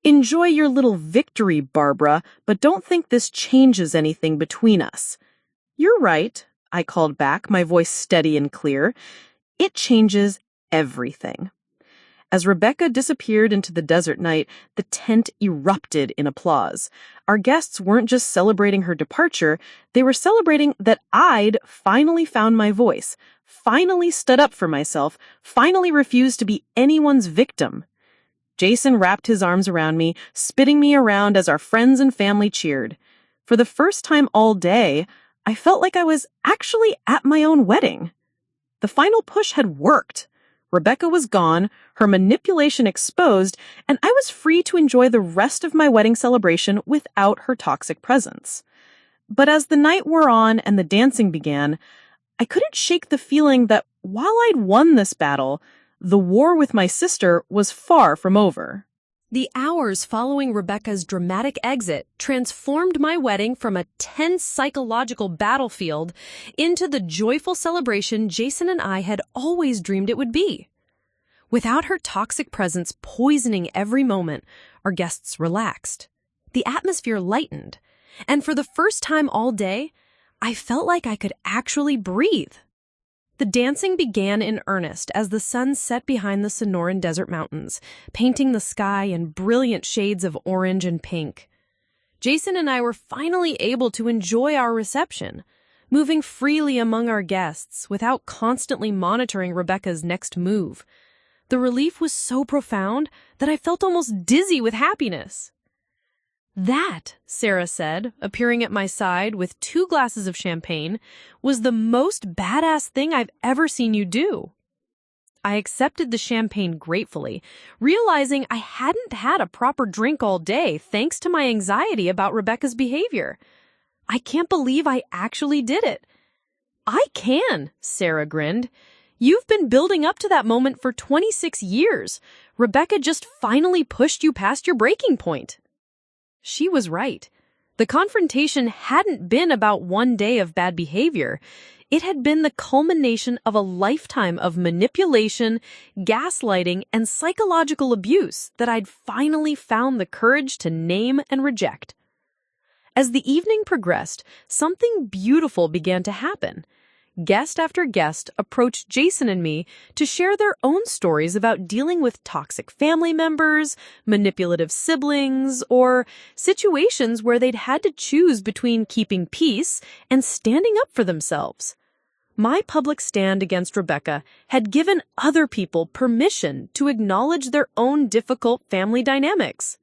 "Enjoy your little victory, Barbara, but don't think this changes anything between us." "You're right," I called back, my voice steady and clear. "It changes everything." As Rebecca disappeared into the desert night, the tent erupted in applause. Our guests weren't just celebrating her departure, they were celebrating that I'd finally found my voice, finally stood up for myself, finally refused to be anyone's victim. Jason wrapped his arms around me, spitting me around as our friends and family cheered. For the first time all day, I felt like I was actually at my own wedding. The final push had worked. Rebecca was gone, her manipulation exposed, and I was free to enjoy the rest of my wedding celebration without her toxic presence. But as the night wore on and the dancing began, I couldn't shake the feeling that while I'd won this battle, the war with my sister was far from over. The hours following Rebecca's dramatic exit transformed my wedding from a tense psychological battlefield into the joyful celebration Jason and I had always dreamed it would be. Without her toxic presence poisoning every moment, our guests relaxed. The atmosphere lightened, and for the first time all day, I felt like I could actually breathe. The dancing began in earnest as the sun set behind the Sonoran Desert Mountains, painting the sky in brilliant shades of orange and pink. Jason and I were finally able to enjoy our reception, moving freely among our guests without constantly monitoring Rebecca's next move. The relief was so profound that I felt almost dizzy with happiness. "That," Sarah said, appearing at my side with 2 glasses of champagne, "was the most badass thing I've ever seen you do." I accepted the champagne gratefully, realizing I hadn't had a proper drink all day thanks to my anxiety about Rebecca's behavior. I can't believe I actually did it. "I can," Sarah grinned. "You've been building up to that moment for 26 years. Rebecca just finally pushed you past your breaking point." She was right. The confrontation hadn't been about one day of bad behavior. It had been the culmination of a lifetime of manipulation, gaslighting, and psychological abuse that I'd finally found the courage to name and reject. As the evening progressed, something beautiful began to happen. Guest after guest approached Jason and me to share their own stories about dealing with toxic family members, manipulative siblings, or situations where they'd had to choose between keeping peace and standing up for themselves. My public stand against Rebecca had given other people permission to acknowledge their own difficult family dynamics.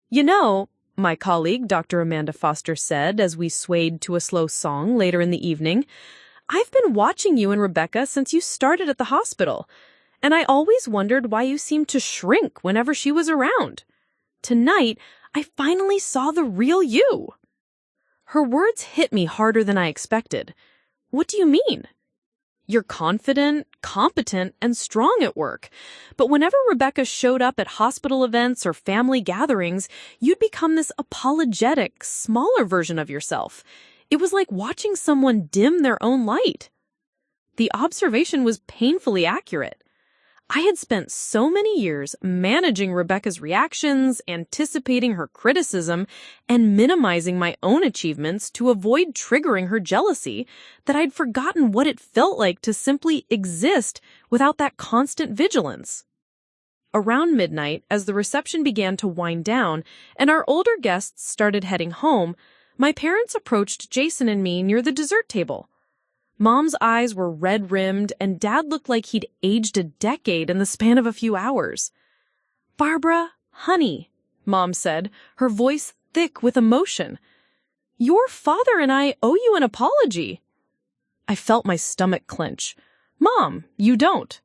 "You know," my colleague, Dr. Amanda Foster, said as we swayed to a slow song later in the evening, "I've been watching you and Rebecca since you started at the hospital, and I always wondered why you seemed to shrink whenever she was around. Tonight, I finally saw the real you." Her words hit me harder than I expected. "What do you mean?" "You're confident, competent, and strong at work. But whenever Rebecca showed up at hospital events or family gatherings, you'd become this apologetic, smaller version of yourself. It was like watching someone dim their own light." The observation was painfully accurate. I had spent so many years managing Rebecca's reactions, anticipating her criticism, and minimizing my own achievements to avoid triggering her jealousy that I'd forgotten what it felt like to simply exist without that constant vigilance. Around midnight, as the reception began to wind down and our older guests started heading home, my parents approached Jason and me near the dessert table. Mom's eyes were red-rimmed, and Dad looked like he'd aged a decade in the span of a few hours. "Barbara, honey," Mom said, her voice thick with emotion. "Your father and I owe you an apology." I felt my stomach clench. "Mom, you don't."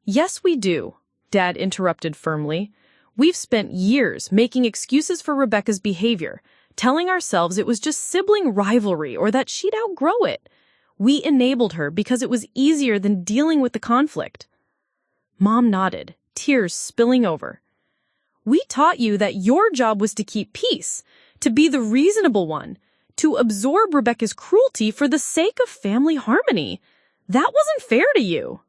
"Yes, we do," Dad interrupted firmly. "We've spent years making excuses for Rebecca's behavior, telling ourselves it was just sibling rivalry or that she'd outgrow it. We enabled her because it was easier than dealing with the conflict." Mom nodded, tears spilling over. "We taught you that your job was to keep peace, to be the reasonable one, to absorb Rebecca's cruelty for the sake of family harmony. That wasn't fair to you."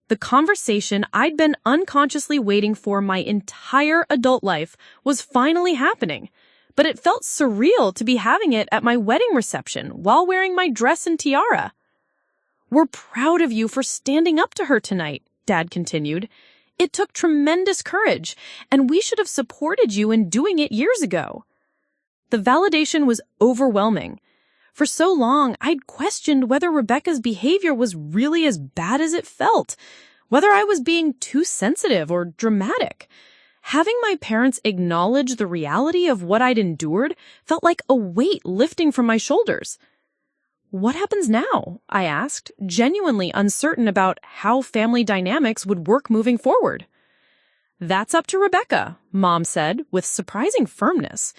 The conversation I'd been unconsciously waiting for my entire adult life was finally happening. But it felt surreal to be having it at my wedding reception while wearing my dress and tiara. "We're proud of you for standing up to her tonight," Dad continued. "It took tremendous courage, and we should have supported you in doing it years ago." The validation was overwhelming. For so long, I'd questioned whether Rebecca's behavior was really as bad as it felt, whether I was being too sensitive or dramatic. Having my parents acknowledge the reality of what I'd endured felt like a weight lifting from my shoulders. "What happens now?" I asked, genuinely uncertain about how family dynamics would work moving forward. "That's up to Rebecca," Mom said, with surprising firmness.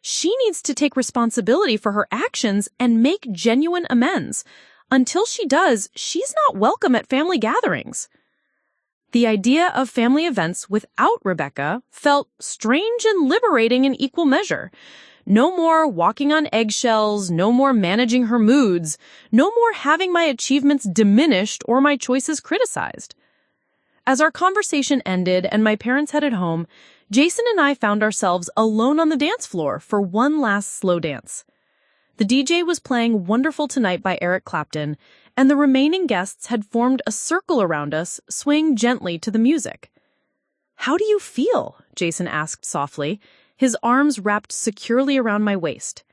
"She needs to take responsibility for her actions and make genuine amends. Until she does, she's not welcome at family gatherings." The idea of family events without Rebecca felt strange and liberating in equal measure. No more walking on eggshells, no more managing her moods, no more having my achievements diminished or my choices criticized. As our conversation ended and my parents headed home, Jason and I found ourselves alone on the dance floor for one last slow dance. The DJ was playing Wonderful Tonight by Eric Clapton, and the remaining guests had formed a circle around us, swaying gently to the music. "How do you feel?" Jason asked softly, his arms wrapped securely around my waist.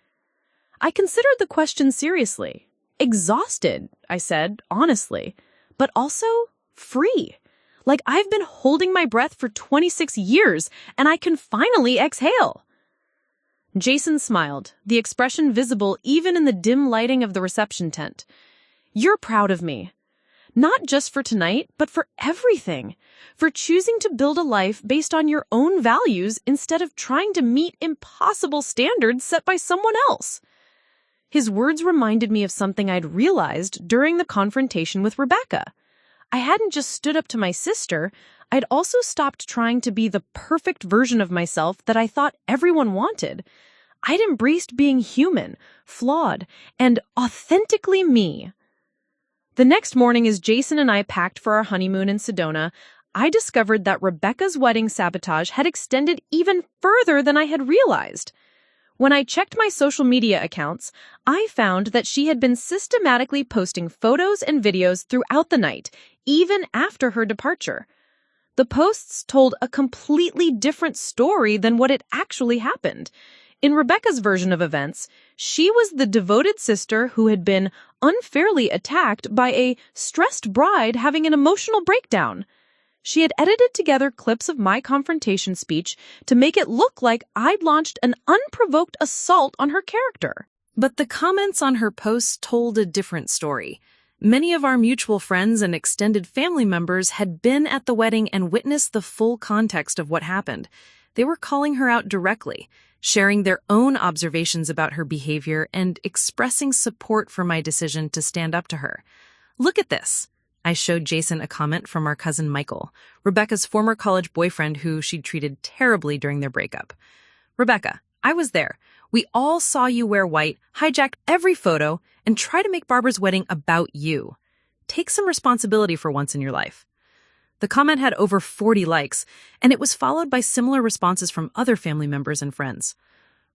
I considered the question seriously. "Exhausted," I said, honestly, "but also free. Like I've been holding my breath for 26 years, and I can finally exhale." Jason smiled, the expression visible even in the dim lighting of the reception tent. "You're proud of me. Not just for tonight, but for everything. For choosing to build a life based on your own values instead of trying to meet impossible standards set by someone else." His words reminded me of something I'd realized during the confrontation with Rebecca. I hadn't just stood up to my sister, I'd also stopped trying to be the perfect version of myself that I thought everyone wanted. I'd embraced being human, flawed, and authentically me. The next morning, as Jason and I packed for our honeymoon in Sedona, I discovered that Rebecca's wedding sabotage had extended even further than I had realized. When I checked my social media accounts, I found that she had been systematically posting photos and videos throughout the night, even after her departure. The posts told a completely different story than what had actually happened. In Rebecca's version of events, she was the devoted sister who had been unfairly attacked by a stressed bride having an emotional breakdown. She had edited together clips of my confrontation speech to make it look like I'd launched an unprovoked assault on her character. But the comments on her posts told a different story. Many of our mutual friends and extended family members had been at the wedding and witnessed the full context of what happened. They were calling her out directly, sharing their own observations about her behavior and expressing support for my decision to stand up to her. Look at this. I showed Jason a comment from our cousin Michael, Rebecca's former college boyfriend who she'd treated terribly during their breakup. Rebecca, I was there. We all saw you wear white, hijacked every photo, and try to make Barbara's wedding about you. Take some responsibility for once in your life. The comment had over 40 likes, and it was followed by similar responses from other family members and friends.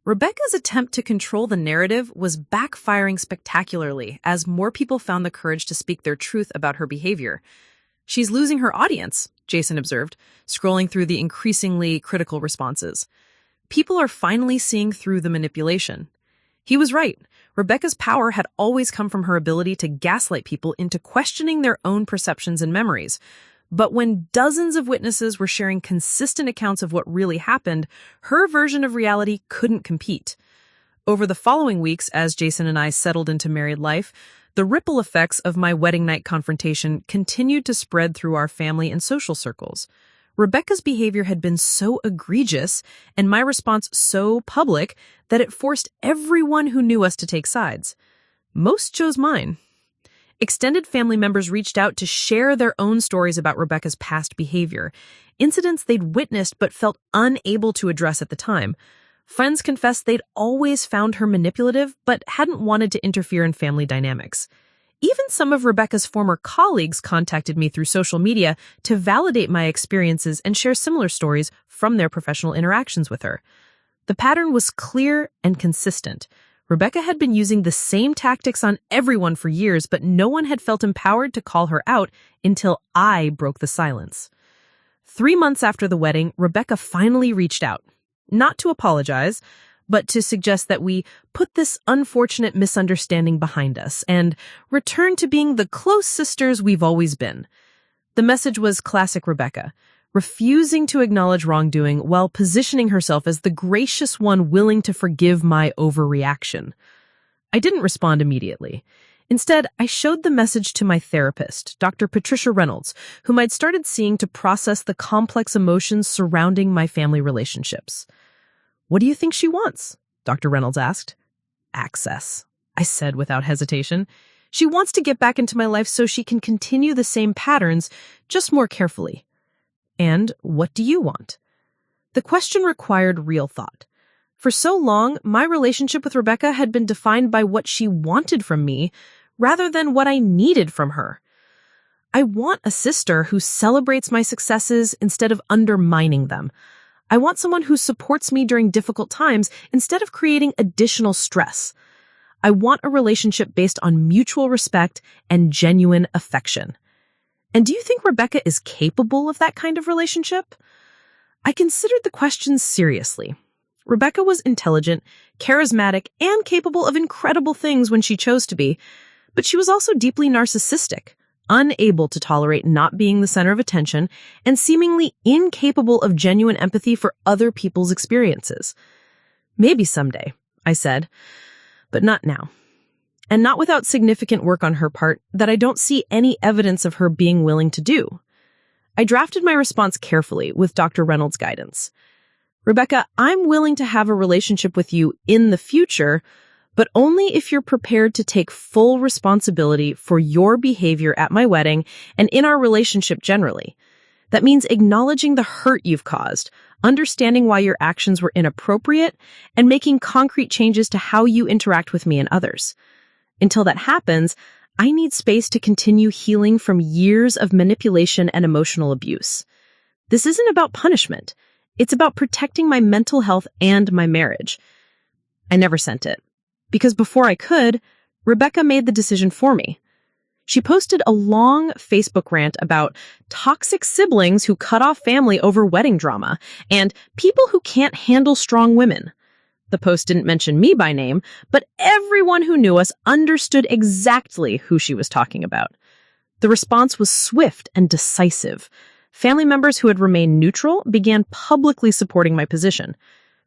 Rebecca's attempt to control the narrative was backfiring spectacularly as more people found the courage to speak their truth about her behavior. She's losing her audience, Jason observed, scrolling through the increasingly critical responses. People are finally seeing through the manipulation. He was right. Rebecca's power had always come from her ability to gaslight people into questioning their own perceptions and memories. But when dozens of witnesses were sharing consistent accounts of what really happened, her version of reality couldn't compete. Over the following weeks, as Jason and I settled into married life, the ripple effects of my wedding night confrontation continued to spread through our family and social circles. Rebecca's behavior had been so egregious and my response so public that it forced everyone who knew us to take sides. Most chose mine. Extended family members reached out to share their own stories about Rebecca's past behavior, incidents they'd witnessed but felt unable to address at the time. Friends confessed they'd always found her manipulative but hadn't wanted to interfere in family dynamics. Even some of Rebecca's former colleagues contacted me through social media to validate my experiences and share similar stories from their professional interactions with her. The pattern was clear and consistent. Rebecca had been using the same tactics on everyone for years, but no one had felt empowered to call her out until I broke the silence. 3 months after the wedding, Rebecca finally reached out, not to apologize, but to suggest that we put this unfortunate misunderstanding behind us and return to being the close sisters we've always been. The message was classic Rebecca, refusing to acknowledge wrongdoing while positioning herself as the gracious one willing to forgive my overreaction. I didn't respond immediately. Instead, I showed the message to my therapist, Dr. Patricia Reynolds, whom I'd started seeing to process the complex emotions surrounding my family relationships. "What do you think she wants?" Dr. Reynolds asked. "Access," I said without hesitation. "She wants to get back into my life so she can continue the same patterns, just more carefully." "And what do you want?" The question required real thought. For so long, my relationship with Rebecca had been defined by what she wanted from me rather than what I needed from her. I want a sister who celebrates my successes instead of undermining them. I want someone who supports me during difficult times instead of creating additional stress. I want a relationship based on mutual respect and genuine affection. And do you think Rebecca is capable of that kind of relationship? I considered the question seriously. Rebecca was intelligent, charismatic, and capable of incredible things when she chose to be, but she was also deeply narcissistic, unable to tolerate not being the center of attention, and seemingly incapable of genuine empathy for other people's experiences. "Maybe someday," I said, "but not now. And not without significant work on her part that I don't see any evidence of her being willing to do." I drafted my response carefully with Dr. Reynolds' guidance. "Rebecca, I'm willing to have a relationship with you in the future, but only if you're prepared to take full responsibility for your behavior at my wedding and in our relationship generally. That means acknowledging the hurt you've caused, understanding why your actions were inappropriate, and making concrete changes to how you interact with me and others. Until that happens, I need space to continue healing from years of manipulation and emotional abuse. This isn't about punishment. It's about protecting my mental health and my marriage." I never sent it, because before I could, Rebecca made the decision for me. She posted a long Facebook rant about toxic siblings who cut off family over wedding drama and people who can't handle strong women. The post didn't mention me by name, but everyone who knew us understood exactly who she was talking about. The response was swift and decisive. Family members who had remained neutral began publicly supporting my position.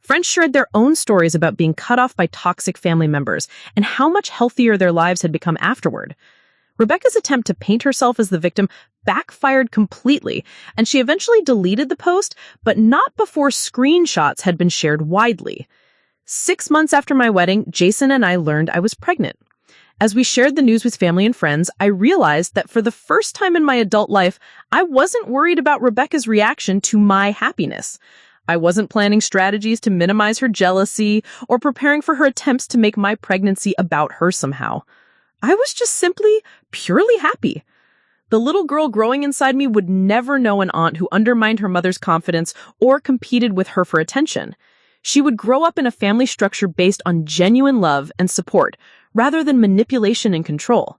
Friends shared their own stories about being cut off by toxic family members and how much healthier their lives had become afterward. Rebecca's attempt to paint herself as the victim backfired completely, and she eventually deleted the post, but not before screenshots had been shared widely. 6 months after my wedding, Jason and I learned I was pregnant. As we shared the news with family and friends, I realized that for the first time in my adult life, I wasn't worried about Rebecca's reaction to my happiness. I wasn't planning strategies to minimize her jealousy or preparing for her attempts to make my pregnancy about her somehow. I was just simply, purely happy. The little girl growing inside me would never know an aunt who undermined her mother's confidence or competed with her for attention. She would grow up in a family structure based on genuine love and support, rather than manipulation and control.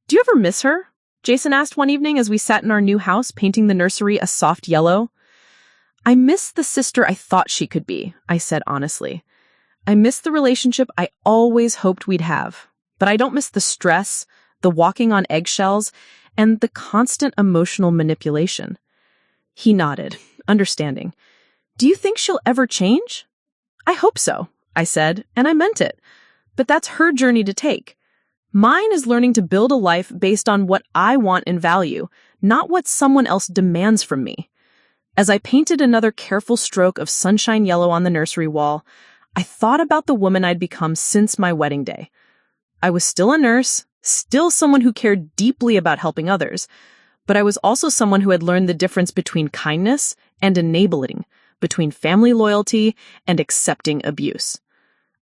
"Do you ever miss her?" Jason asked one evening as we sat in our new house painting the nursery a soft yellow. "I miss the sister I thought she could be," I said honestly. "I miss the relationship I always hoped we'd have. But I don't miss the stress, the walking on eggshells, and the constant emotional manipulation." He nodded, understanding. "Do you think she'll ever change?" "I hope so," I said, and I meant it. But that's her journey to take. Mine is learning to build a life based on what I want and value, not what someone else demands from me. As I painted another careful stroke of sunshine yellow on the nursery wall, I thought about the woman I'd become since my wedding day. I was still a nurse, still someone who cared deeply about helping others, but I was also someone who had learned the difference between kindness and enabling, between family loyalty and accepting abuse.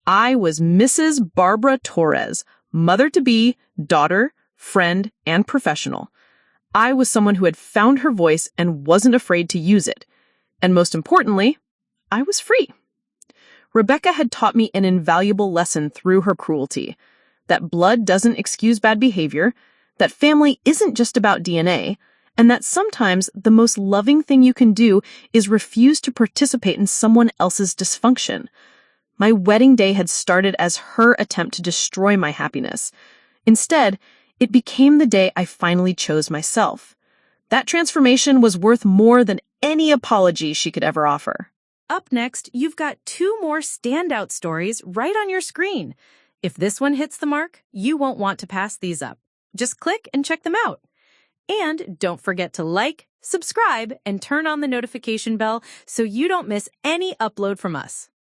I was Mrs. Barbara Torres, mother-to-be, daughter, friend, and professional. I was someone who had found her voice and wasn't afraid to use it. And most importantly, I was free. Rebecca had taught me an invaluable lesson through her cruelty: that blood doesn't excuse bad behavior, that family isn't just about DNA, and that sometimes the most loving thing you can do is refuse to participate in someone else's dysfunction. My wedding day had started as her attempt to destroy my happiness. Instead, it became the day I finally chose myself. That transformation was worth more than any apology she could ever offer. Up next, you've got 2 more standout stories right on your screen. If this one hits the mark, you won't want to pass these up. Just click and check them out. And don't forget to like, subscribe, and turn on the notification bell so you don't miss any upload from us.